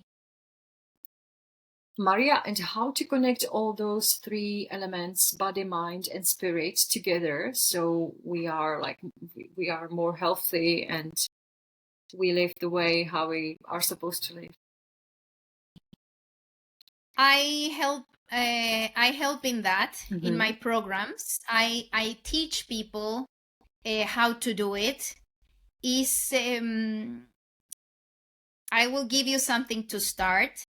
Maria, and how to connect all those 3 elements, body, mind, and spirit, together, so we are more healthy and we live the way how we are supposed to live. I help in that in my programs. I teach people how to do it. I will give you something to start.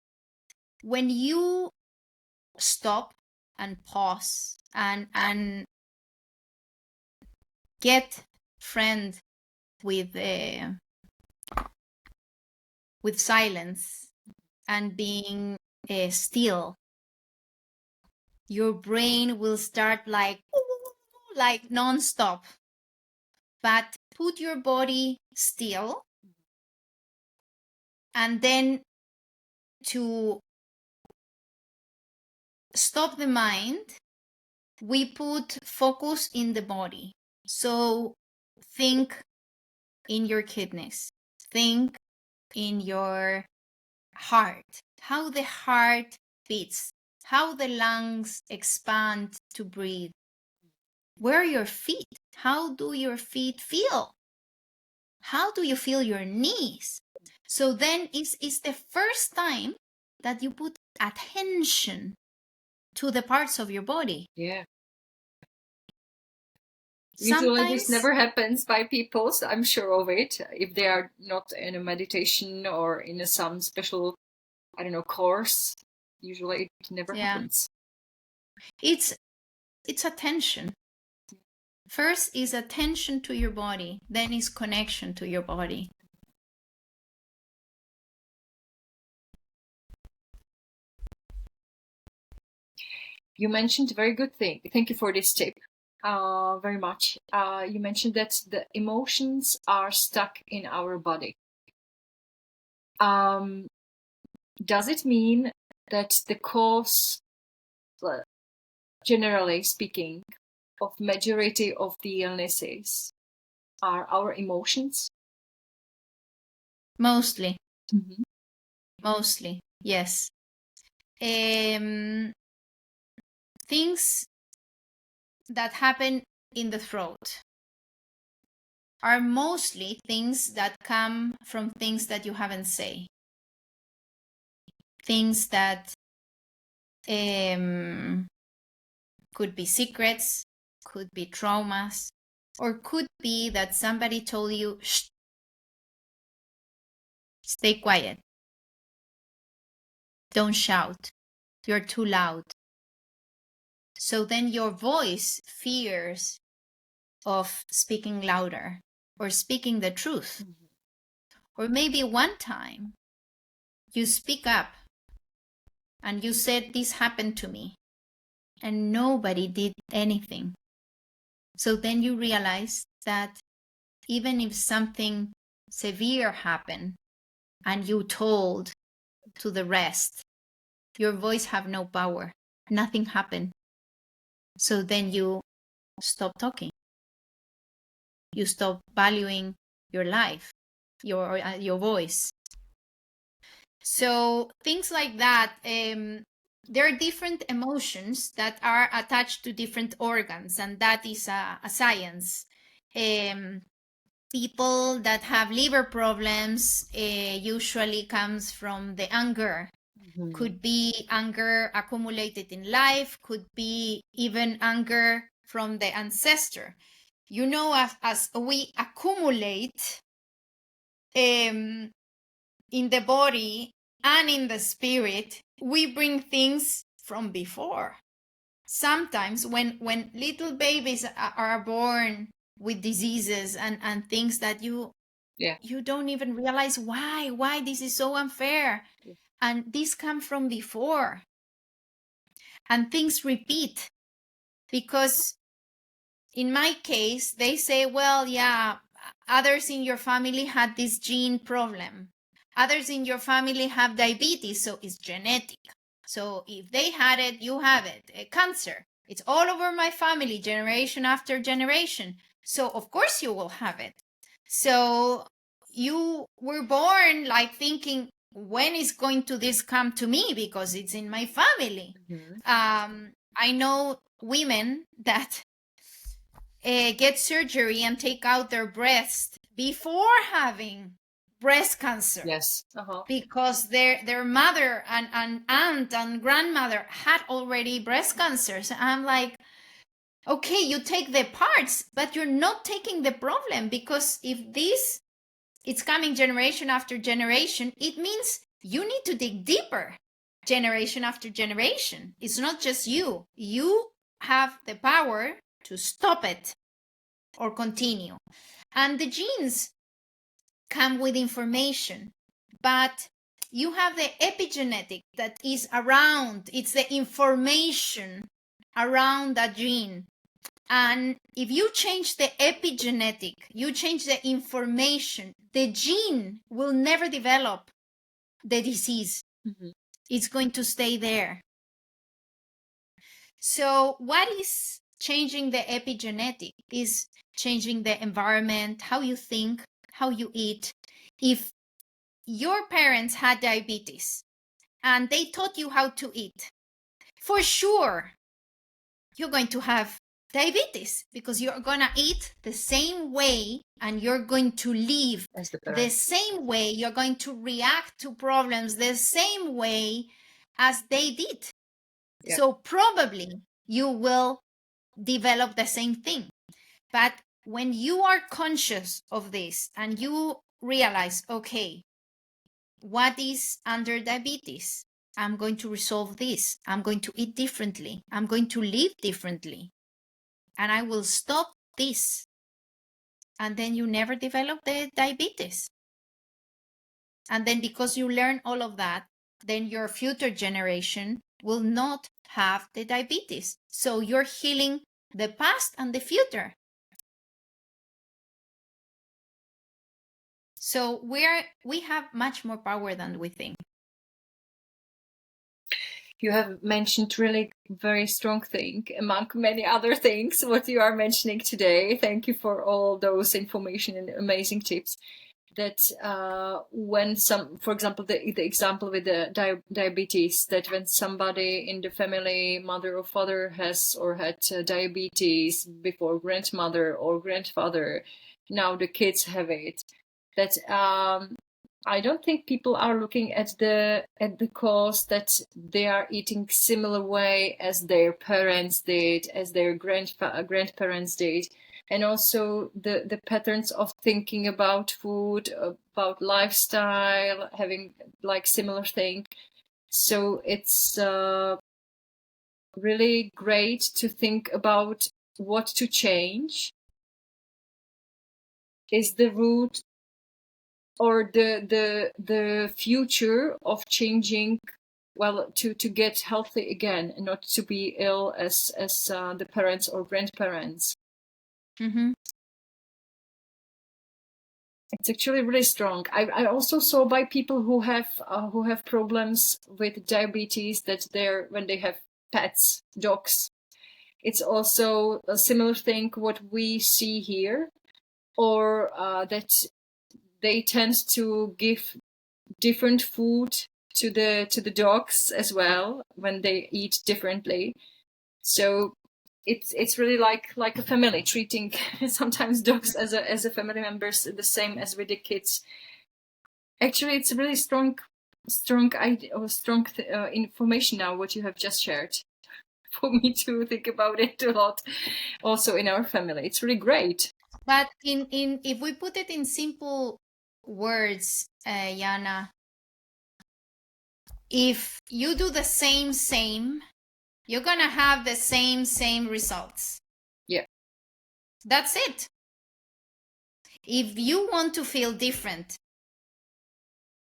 When you stop and pause and get friend with silence and being still, your brain will start like non-stop. But put your body still, and then to stop the mind, we put focus in the body. So think in your kidneys, think in your heart, how the heart beats, how the lungs expand to breathe. Where are your feet? How do your feet feel? How do you feel your knees? So then it's the first time that you put attention to the parts of your body. Yeah. Usually this never happens by people, so I'm sure of it. If they are not in a meditation or in some special, I don't know, course, usually it never happens. It's attention. First is attention to your body, then is connection to your body. You mentioned a very good thing. Thank you for this tip. Very much. You mentioned that the emotions are stuck in our body. Does it mean that the cause, generally speaking, of majority of the illnesses are our emotions? Mostly. Mm-hmm. Mostly, yes. Things that happen in the throat are mostly things that come from things that you haven't said. Things that could be secrets, could be traumas, or could be that somebody told you, shh, stay quiet, don't shout, you're too loud. So then your voice fears of speaking louder or speaking the truth. Mm-hmm. Or maybe one time you speak up and you said, this happened to me, and nobody did anything. So then you realize that even if something severe happened and you told to the rest, your voice have no power. Nothing happened. So then you stop talking. You stop valuing your life, your voice. So things like that. There are different emotions that are attached to different organs, and that is a science. People that have liver problems usually comes from the anger. Mm-hmm. Could be anger accumulated in life, could be even anger from the ancestor. You know, as we accumulate in the body and in the spirit, we bring things from before. Sometimes when little babies are born with diseases and things that you don't even realize why this is so unfair. Yeah. And this comes from before. And things repeat, because in my case, they say, well, yeah, others in your family had this gene problem. Others in your family have diabetes, so it's genetic. So if they had it, you have it. Cancer, it's all over my family, generation after generation. So of course you will have it. So you were born like thinking, when is going to this come to me, because it's in my family. Mm-hmm. I know women that get surgery and take out their breast before having breast cancer. Yes. Because their mother and aunt and grandmother had already breast cancer. So I'm like, okay, you take the parts, but you're not taking the problem, because if this it's coming generation after generation, it means you need to dig deeper generation after generation. It's not just you. You have the power to stop it or continue. And the genes come with information, but you have the epigenetic that is around. It's the information around that gene. And if you change the epigenetic, you change the information, the gene will never develop the disease. Mm-hmm. It's going to stay there. So what is changing the epigenetic is changing the environment, how you think, how you eat. If your parents had diabetes and they taught you how to eat, for sure you're going to have diabetes, because you're going to eat the same way and you're going to live the same way. You're going to react to problems the same way as they did. Yeah. So probably you will develop the same thing. But when you are conscious of this and you realize, okay, what is under diabetes? I'm going to resolve this. I'm going to eat differently. I'm going to live differently. And I will stop this. And then you never develop the diabetes. And then because you learn all of that, then your future generation will not have the diabetes. So you're healing the past and the future. So we have much more power than we think. You have mentioned really very strong thing among many other things what you are mentioning today. Thank you for all those information and amazing tips. That when for example, the example with the diabetes, that when somebody in the family, mother or father, has or had diabetes before, grandmother or grandfather, now the kids have it. That I don't think people are looking at the cause, that they are eating similar way as their parents did, as their grandparents did, and also the patterns of thinking about food, about lifestyle, having like similar thing. So it's really great to think about what to change. Is the root or the future of changing, well, to get healthy again and not to be ill as the parents or grandparents. Mm-hmm. It's actually really strong. I also saw by people who have problems with diabetes, that when they have pets, dogs, it's also a similar thing what we see here, or that they tend to give different food to the dogs as well when they eat differently. So it's really like a family, treating sometimes dogs as a family members, the same as with the kids. Actually, it's a really strong idea, or strong information now what you have just shared, for me to think about it a lot also in our family. It's really great. But in if we put it in simple words, Jana, if you do the same, you're gonna have the same results. Yeah. That's it. If you want to feel different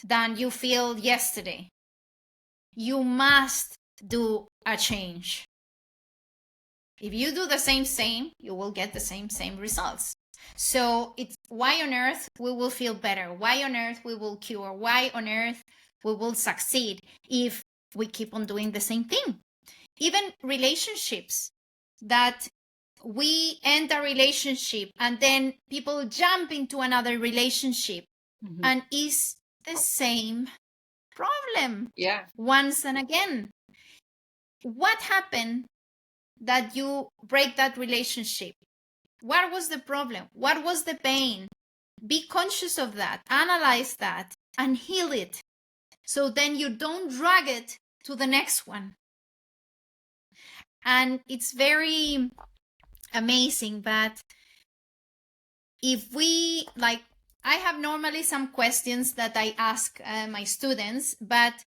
than you feel yesterday, you must do a change. If you do the same, you will get the same results. So it's why on earth we will feel better? Why on earth we will cure? Why on earth we will succeed if we keep on doing the same thing? Even relationships, that we end a relationship and then people jump into another relationship, Mm-hmm. and is the same problem. Yeah. Once and again. What happened that you break that relationship? What was the problem? What was the pain? Be conscious of that, analyze that, and heal it. So then you don't drag it to the next one. And it's very amazing, but if we, like, I have normally some questions that I ask my students, but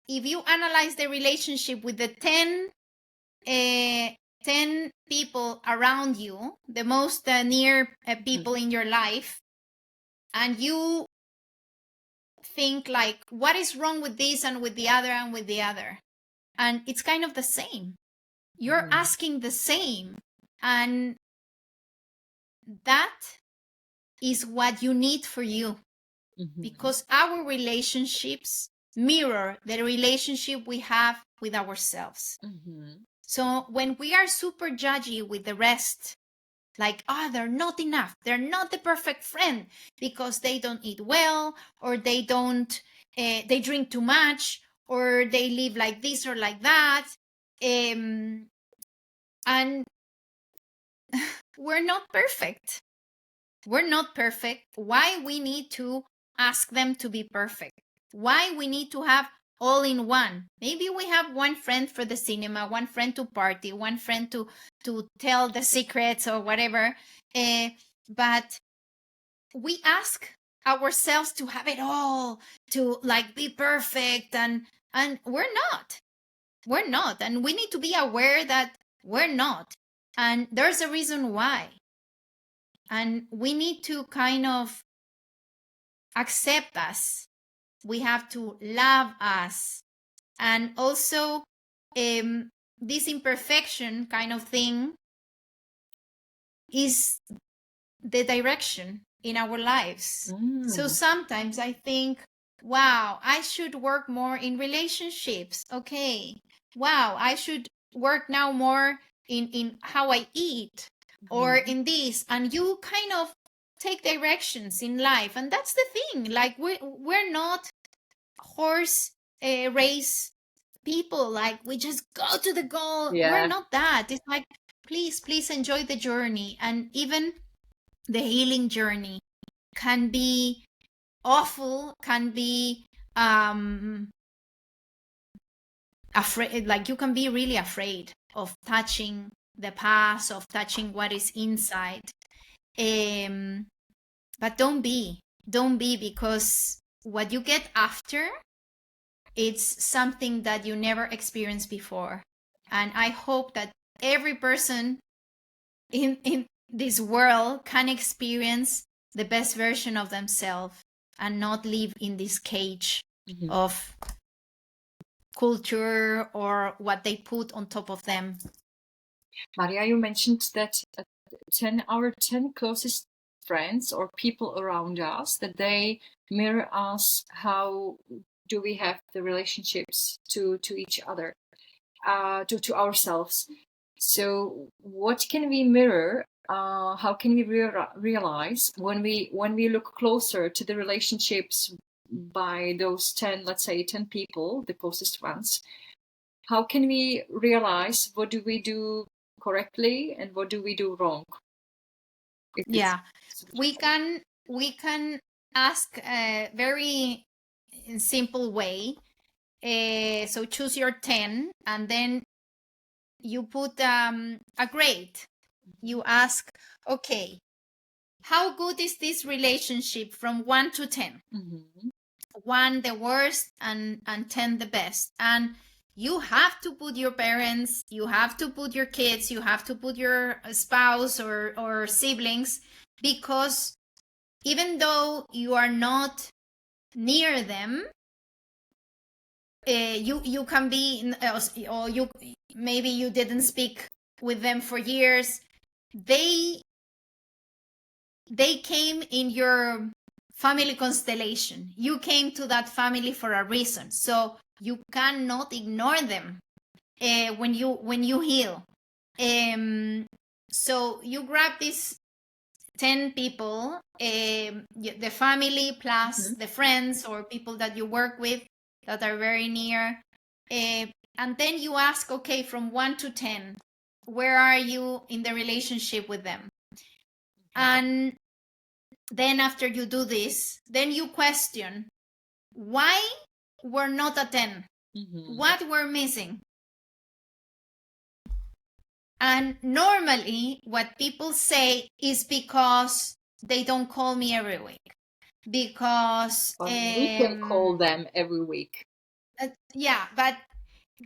if you analyze the relationship with the 10 people around you, the most near people in your life, and you think like, what is wrong with this and with the other and with the other? And it's kind of the same. You're asking the same. And that is what you need for you. Because our relationships mirror the relationship we have with ourselves. So when we are super judgy with the rest, like, they're not enough, they're not the perfect friend because they don't eat well, or they don't, they drink too much, or they live like this or like that, and we're not perfect. We're not perfect. Why we need to ask them to be perfect? Why we need to have all in one? Maybe we have one friend for the cinema, one friend to party, one friend to tell the secrets or whatever. But we ask ourselves to have it all, to like be perfect, and we're not. We're not. And we need to be aware that we're not. And there's a reason why. And we need to kind of accept us. We have to love us. And also, this imperfection kind of thing is the direction in our lives. So sometimes I think wow, I should work more in relationships. Okay. Wow, I should work now more in how I eat or in this. And you kind of take directions in life. And that's the thing. Like we're not horse race people. Like we just go to the goal. We're Yeah. not that. It's like, please enjoy the journey. And even the healing journey can be awful, can be afraid, like you can be really afraid of touching the past, of touching what is inside. But don't be, because what you get after, it's something that you never experienced before. And I hope that every person in this world can experience the best version of themselves and not live in this cage of culture or what they put on top of them. Maria, you mentioned that 10 closest friends or people around us, that they mirror us. How do we have the relationships to each other, to ourselves? So what can we mirror? How can we realize when we look closer to the relationships by those 10, let's say 10 people, the closest ones? How can we realize what do we do correctly and what do we do wrong? Yeah, we can ask a very simple way. So choose your 10 and then you put a grade. You ask, okay, how good is this relationship from 1 to 10? 1 the worst and 10 the best. And you have to put your parents, you have to put your kids, you have to put your spouse or siblings, because even though you are not near them, you can be, or you maybe you didn't speak with them for years. They came in your family constellation. You came to that family for a reason, so you cannot ignore them when you heal. So you grab these 10 people, the family plus the friends or people that you work with that are very near, and then you ask, okay, from 1 to 10, where are you in the relationship with them? And then after you do this, then you question, why we're not a 10? What we're missing? And normally what people say is because they don't call me every week. Because we can call them every week. Yeah, but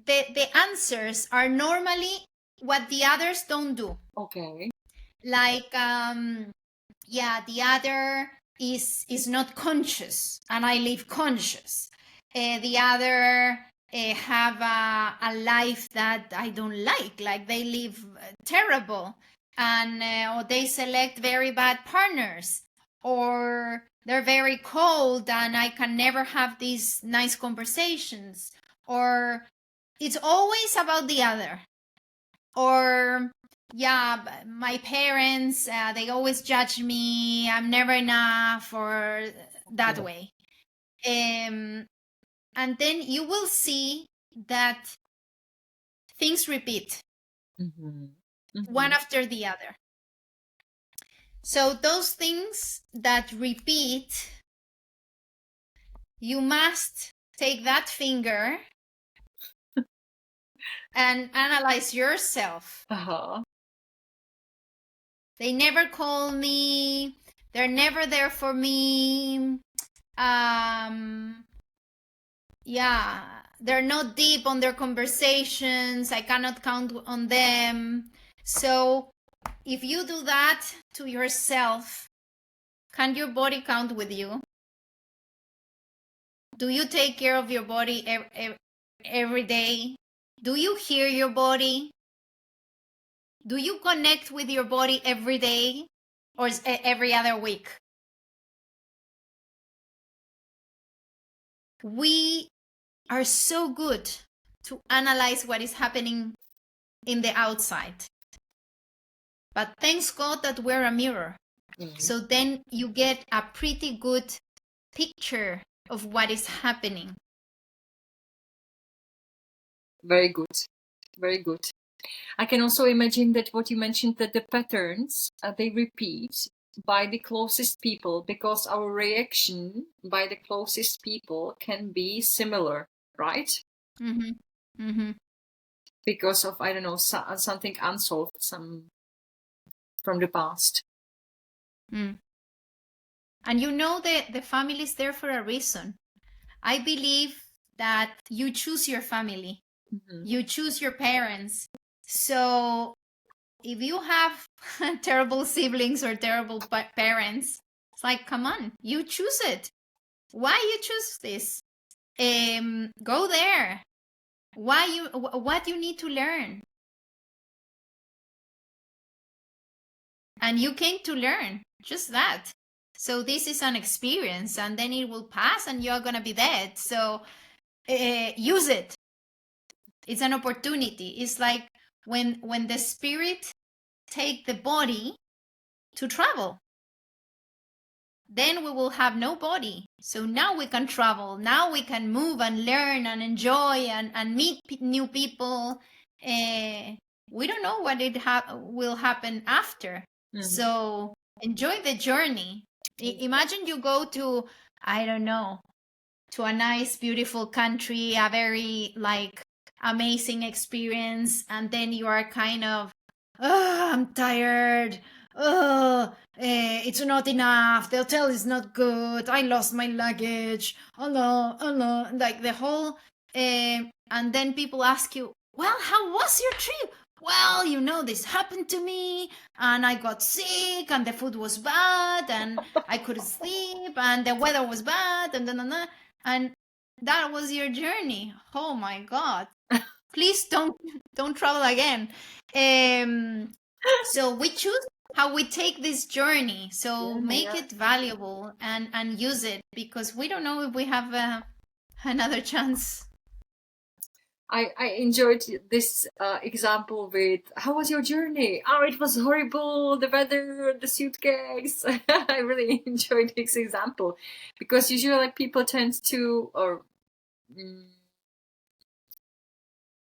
the answers are normally what the others don't do. Okay. Like yeah, the other is not conscious and I live conscious. The other have a life that I don't like they live terrible, and or they select very bad partners, or they're very cold and I can never have these nice conversations, or it's always about the other, or yeah, my parents, they always judge me, I'm never enough, or that way. And then you will see that things repeat one after the other. So those things that repeat, you must take that finger and analyze yourself. They never call me, they're never there for me. Yeah, they're not deep on their conversations. I cannot count on them. So if you do that to yourself, can your body count with you? Do you take care of your body every day? Do you hear your body? Do you connect with your body every day or every other week? we are so good to analyze what is happening in the outside. But thanks God that we're a mirror. So then you get a pretty good picture of what is happening. Very good. Very good. I can also imagine that what you mentioned, that the patterns, they repeat by the closest people, because our reaction by the closest people can be similar, right? Mm-hmm. Mm-hmm. Because of, I don't know, something unsolved, some from the past. Mm. And you know the family is there for a reason. I believe that you choose your family. Mm-hmm. You choose your parents. So if you have terrible siblings or terrible parents, it's like, come on, you choose it. Why you choose this? Go there. What you need to learn? And you came to learn just that. So this is an experience, and then it will pass and you're going to be dead. So use it. It's an opportunity. It's like when the spirit take the body to travel, then we will have no body. So now we can travel. Now we can move and learn and enjoy and meet new people. We don't know what will happen after. Mm-hmm. So enjoy the journey. Imagine you go to, I don't know, to a nice, beautiful country, a very like amazing experience, and then you are kind of, oh, I'm tired. Oh, it's not enough. The hotel is not good. I lost my luggage. Oh no, like the whole. And then people ask you, well, how was your trip? Well, you know, this happened to me, and I got sick, and the food was bad, and I couldn't sleep, and the weather was bad, and that was your journey. Oh my God! Please don't travel again. So we choose how we take this journey. So make it valuable and use it, because we don't know if we have another chance. I enjoyed this example with, how was your journey? Oh, it was horrible. The weather, the suitcase. I really enjoyed this example, because usually like people tend to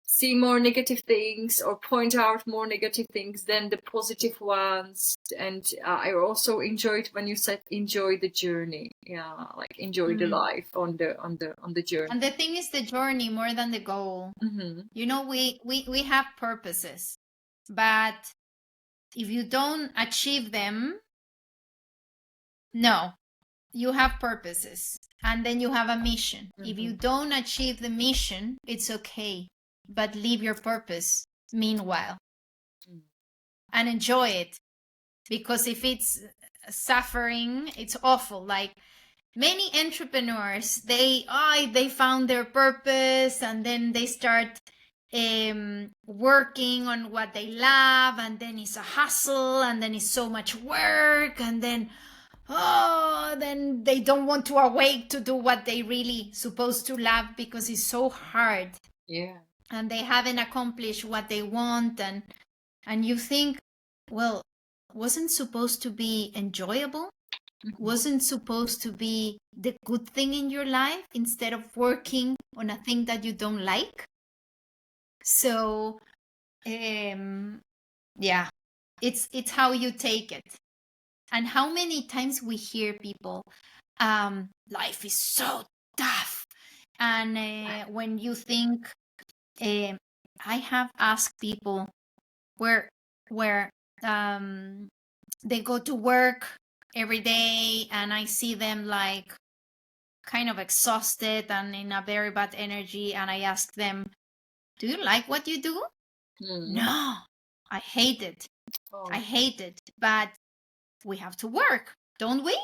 see more negative things or point out more negative things than the positive ones. And I also enjoyed when you said enjoy the journey. Yeah, like enjoy the life on the journey. And the thing is the journey more than the goal. Mm-hmm. You know, we have purposes, but if you don't achieve them, no, you have purposes, and then you have a mission. Mm-hmm. If you don't achieve the mission, it's okay, but leave your purpose meanwhile and enjoy it, because if it's suffering, it's awful. Like many entrepreneurs, they found their purpose, and then they start working on what they love, and then it's a hustle, and then it's so much work, and then then they don't want to awake to do what they really supposed to love, because it's so hard. Yeah. And they haven't accomplished what they want, and you think, well, wasn't supposed to be enjoyable? Mm-hmm. Wasn't supposed to be the good thing in your life, instead of working on a thing that you don't like? So yeah, it's how you take it. And how many times we hear people, life is so tough. And when you think, I have asked people where they go to work every day, and I see them like kind of exhausted and in a very bad energy, and I ask them, do you like what you do? No, I hate it. I hate it. But we have to work, don't we?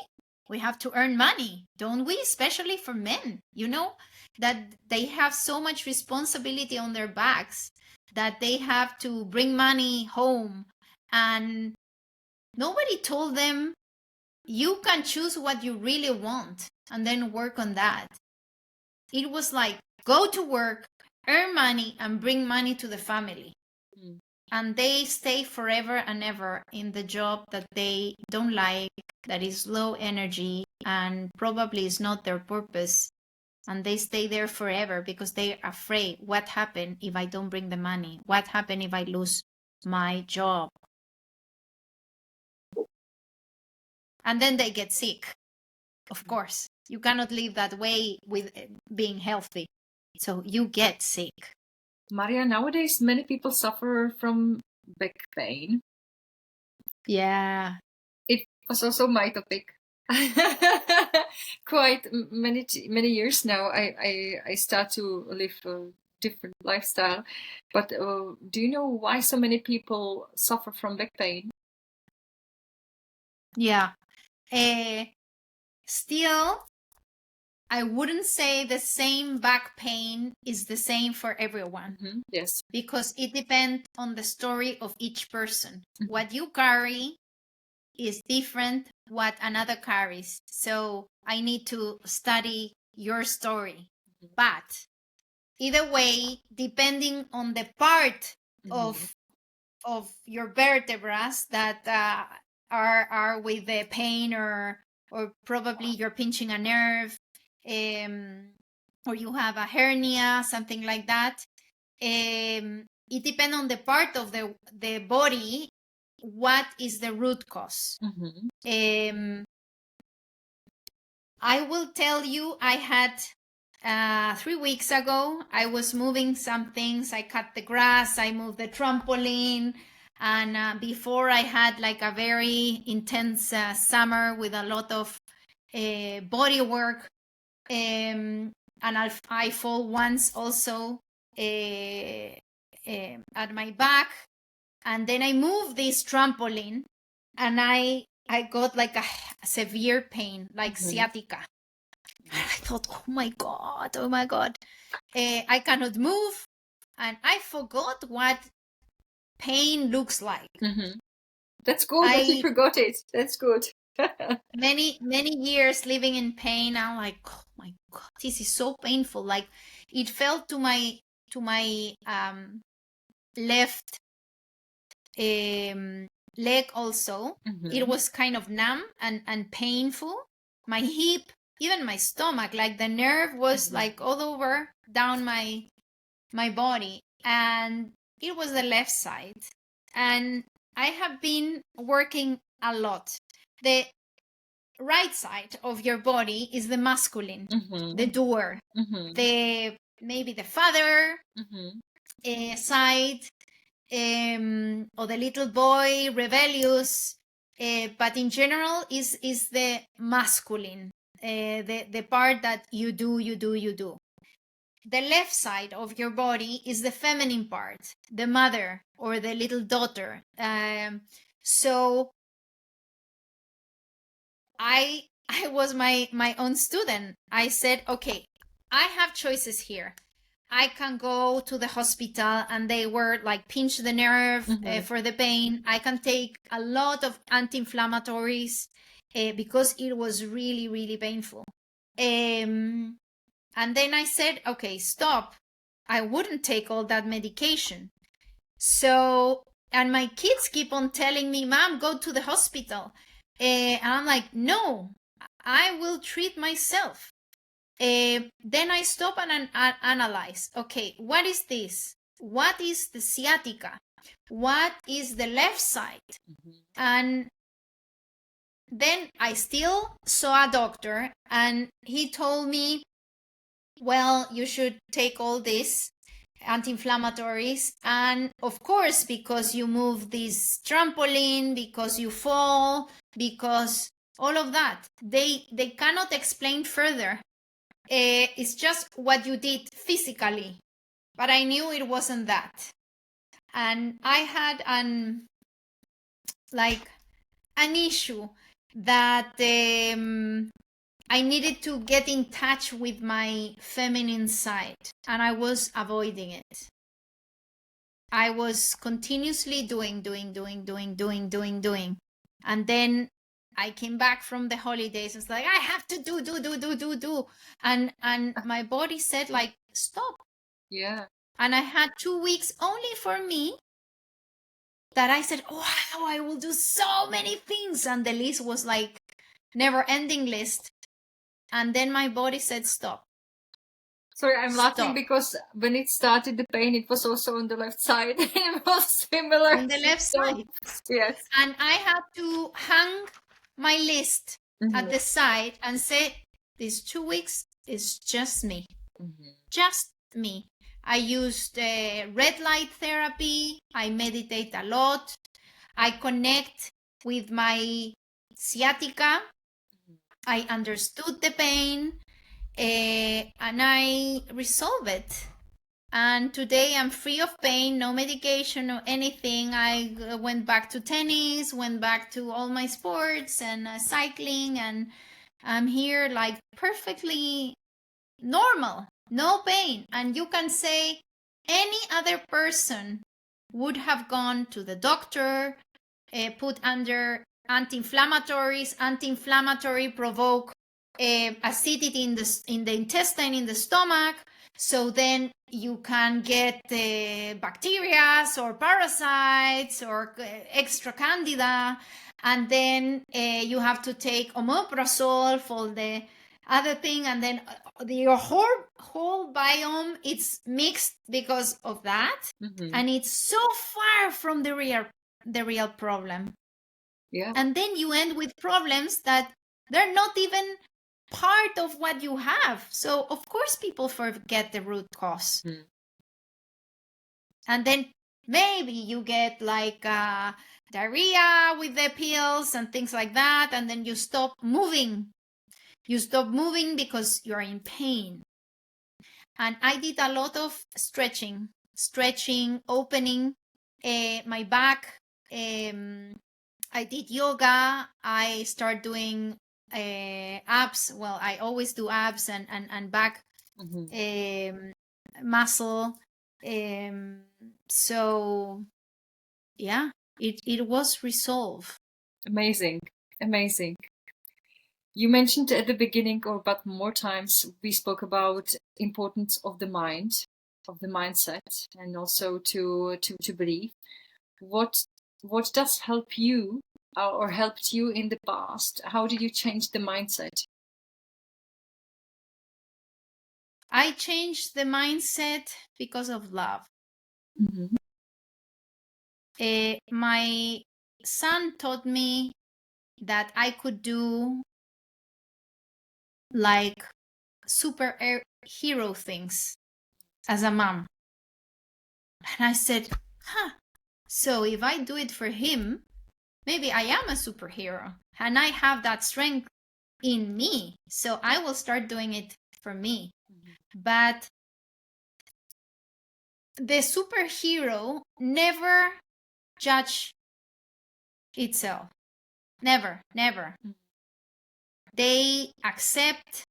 We have to earn money, don't we? Especially for men, you know, that they have so much responsibility on their backs, that they have to bring money home, and nobody told them, you can choose what you really want and then work on that. It was like, go to work, earn money, and bring money to the family. And they stay forever and ever in the job that they don't like, that is low energy, and probably is not their purpose. And they stay there forever because they're afraid, what happened if I don't bring the money? What happened if I lose my job? And then they get sick. Of course, you cannot live that way with being healthy. So you get sick. Maria, nowadays many people suffer from back pain. Yeah. It was also my topic. Quite many years now. I start to live a different lifestyle. But do you know why so many people suffer from back pain? Yeah. Still, I wouldn't say the same back pain is the same for everyone. Yes. Because it depends on the story of each person. What you carry is different what another carries. So I need to study your story. But either way, depending on the part of your vertebrae that are with the pain, or probably you're pinching a nerve, or you have a hernia, something like that. It depends on the part of the body, what is the root cause. I will tell you, I had 3 weeks ago, I was moving some things. I cut the grass, I moved the trampoline, and before I had like a very intense summer with a lot of body work, and I fall once also at my back, and then I moved this trampoline, and I got like a severe pain, like sciatica. And I thought, oh my god, I cannot move, and I forgot what pain looks like. That's good that you forgot it. That's good. many years living in pain, I'm like, oh my god, this is so painful. Like, it felt to my left leg also. It was kind of numb and painful. My hip, even my stomach, like the nerve was like all over down my body, and it was the left side. And I have been working a lot. The right side of your body is the masculine, the doer, the maybe the father side, or the little boy, rebellious, but in general is the masculine, the part that you do. The left side of your body is the feminine part, the mother or the little daughter. So I was my own student. I said, okay, I have choices here. I can go to the hospital and they were like pinch the nerve for the pain. I can take a lot of anti-inflammatories because it was really, really painful. And then I said, okay, stop. I wouldn't take all that medication. So, and my kids keep on telling me, Mom, go to the hospital. And I'm like, no, I will treat myself. Then I stop and analyze. Okay, what is this? What is the sciatica? What is the left side? And then I still saw a doctor, and he told me, well, you should take all this anti-inflammatories, and of course, because you move this trampoline, because you fall, because all of that, they cannot explain further. It's just what you did physically, but I knew it wasn't that. And I had an issue that I needed to get in touch with my feminine side, and I was avoiding it. I was continuously doing. And then I came back from the holidays. It's like, I have to do. And my body said like, stop. Yeah. And I had 2 weeks only for me that I said, wow, I will do so many things. And the list was like never ending list. And then my body said, stop. Sorry, I'm laughing Stop. because when it started, the pain, it was also on the left side. It was similar. On the left side. Yes. And I had to hang my list at the side and say, these 2 weeks is just me. Just me. I used red light therapy. I meditate a lot. I connect with my sciatica. I understood the pain, and I resolve it. And today I'm free of pain, no medication or anything. I went back to tennis, went back to all my sports and cycling, and I'm here like perfectly normal, no pain. And you can say any other person would have gone to the doctor, put under anti-inflammatories. Anti-inflammatory provoke acidity in the intestine, in the stomach. So then you can get bacteria or parasites or extra candida. And then you have to take omeprazole for the other thing. And then your whole biome, it's mixed because of that. And it's so far from the real problem. Yeah. And then you end with problems that they're not even part of what you have. So of course people forget the root cause. And then maybe you get like diarrhea with the pills and things like that, and then you stop moving. You stop moving because you're in pain. And I did a lot of stretching, opening my back. I did yoga. I start doing abs. Well, I always do abs and back muscle. So yeah, it was resolved. Amazing. You mentioned at the beginning, or but more times, we spoke about importance of the mind, of the mindset, and also to believe. What does help you or helped you in the past? How did you change the mindset? I changed the mindset because of love. My son taught me that I could do like superhero things as a mom. And I said, so if I do it for him, maybe I am a superhero and I have that strength in me. So I will start doing it for me. But the superhero never judge itself. Never. They accept,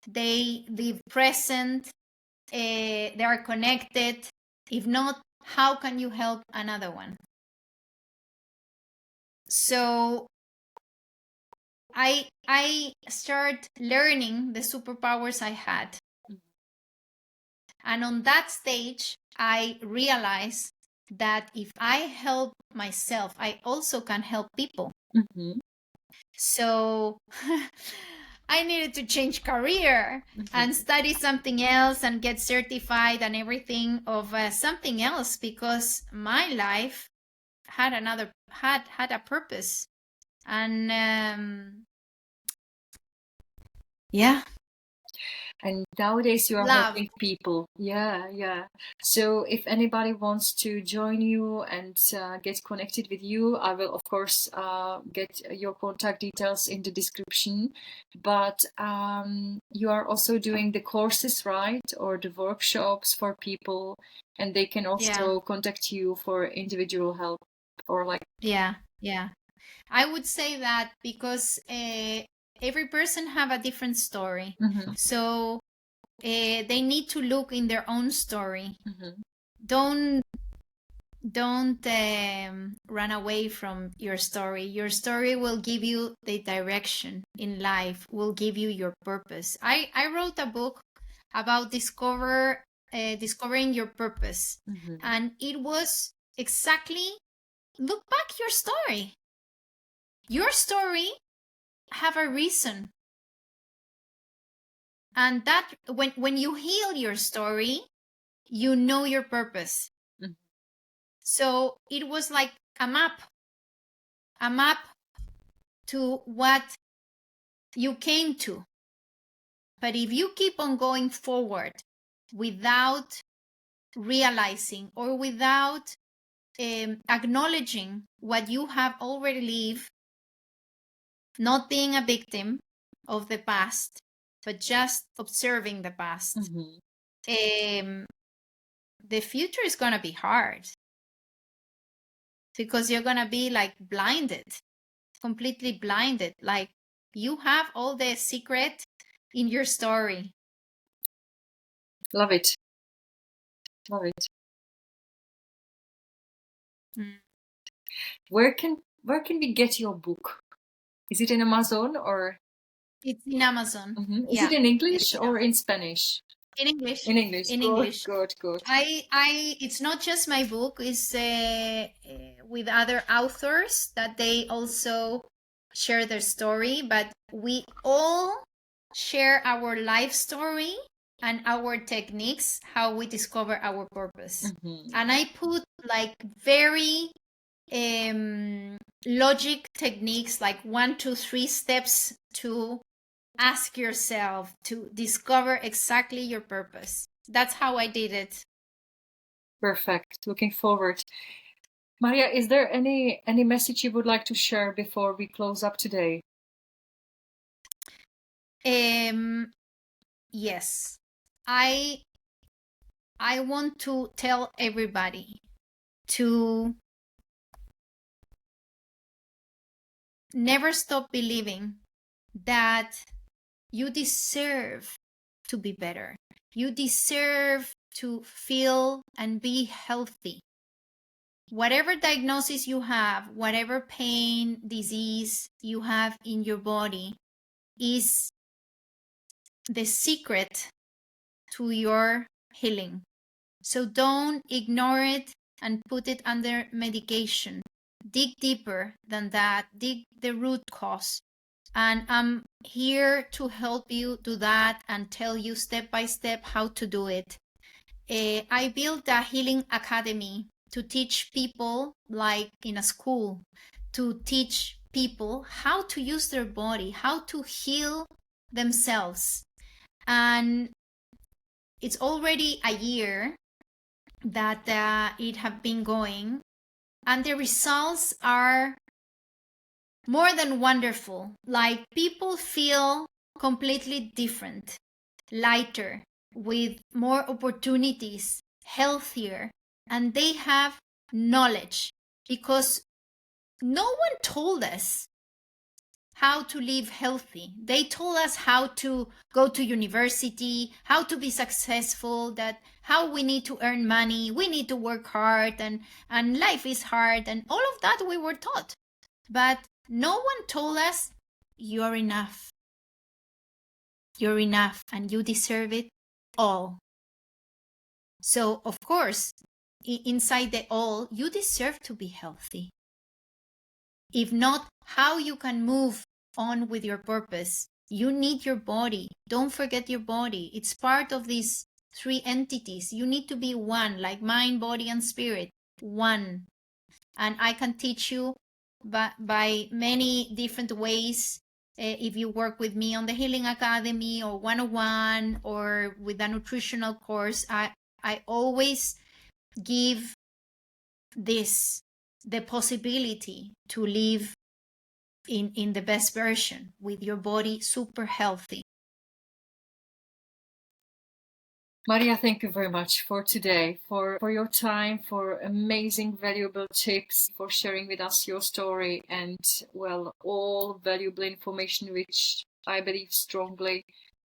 they live present, they are connected. If not, how can you help another one? So I start learning the superpowers I had. And on that stage, I realized that if I help myself, I also can help people. So I needed to change career and study something else and get certified and everything of something else, because my life had a purpose. And yeah. And nowadays you are Love. helping people. Yeah. So if anybody wants to join you and get connected with you, I will of course get your contact details in the description. But you are also doing the courses, right? Or the workshops for people, and they can also contact you for individual help or like. Yeah. I would say that because every person have a different story. So they need to look in their own story. Don't don't run away from your story. Your story will give you the direction in life, will give you your purpose. I wrote a book about discovering your purpose. Mhm. And it was exactly, look back your story. Your story have a reason. And that when you heal your story, you know your purpose. Mhm. So it was like a map to what you came to. But if you keep on going forward without realizing or without acknowledging what you have already lived, not being a victim of the past, but just observing the past, the future is going to be hard because you're going to be like blinded, completely blinded. Like you have all the secret in your story. Love it. Love it. Mm. Where can we get your book? Is it in Amazon or? It's in Amazon. Is it Yeah, in English it's or in Spanish? in English. In English. In Good, English. good, good. It's not just my book. It's with other authors that they also share their story, but we all share our life story and our techniques, how we discover our purpose. And I put like very logic techniques, like 1, 2, 3 steps to ask yourself to discover exactly your purpose. That's how I did it. Perfect. Looking forward. Maria, is there any message you would like to share before we close up today? Yes. I want to tell everybody to never stop believing that you deserve to be better. You deserve to feel and be healthy. Whatever diagnosis you have, whatever pain, disease you have in your body is the secret to your healing. So don't ignore it and put it under medication. Dig deeper than that. Dig the root cause. And I'm here to help you do that and tell you step by step how to do it. I built a healing academy to teach people, like in a school, to teach people how to use their body, how to heal themselves. And it's already a year that it have been going, and the results are more than wonderful. Like people feel completely different, lighter, with more opportunities, healthier, and they have knowledge because no one told us how to live healthy. They told us how to go to university, how to be successful, that how we need to earn money, we need to work hard, and life is hard, and all of that we were taught. But no one told us you're enough. You're enough and you deserve it all. So, of course, inside the all, you deserve to be healthy. If not, how you can move on with your purpose? You need your body. Don't forget your body. It's part of these 3 entities. You need to be one, like mind, body, and spirit. One. And I can teach you by many different ways. If you work with me on the Healing Academy or 101 or with a nutritional course, I always give the possibility to live in the best version with your body super healthy. Maria, thank you very much for today, for your time, for amazing, valuable tips, for sharing with us your story, and, well, all valuable information which I believe strongly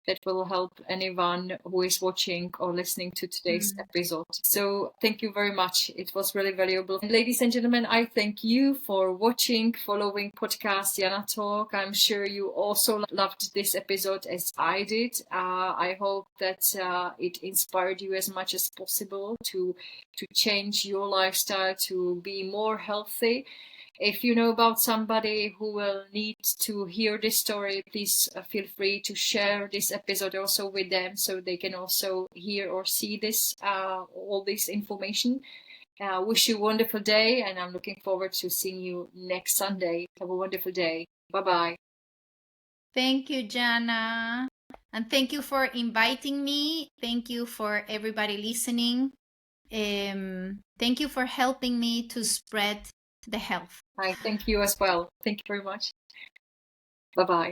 that will help anyone who is watching or listening to today's episode. So thank you very much. It was really valuable. And ladies and gentlemen, I thank you for watching, following podcast Jana Talk. I'm sure you also loved this episode as I did. I hope that it inspired you as much as possible to change your lifestyle, to be more healthy. If you know about somebody who will need to hear this story, please feel free to share this episode also with them, so they can also hear or see this all this information. Wish you a wonderful day, and I'm looking forward to seeing you next Sunday. Have a wonderful day. Bye-bye. Thank you, Jana. And thank you for inviting me. Thank you for everybody listening. Thank you for helping me to spread the health. I thank you as well. Thank you very much. Bye-bye.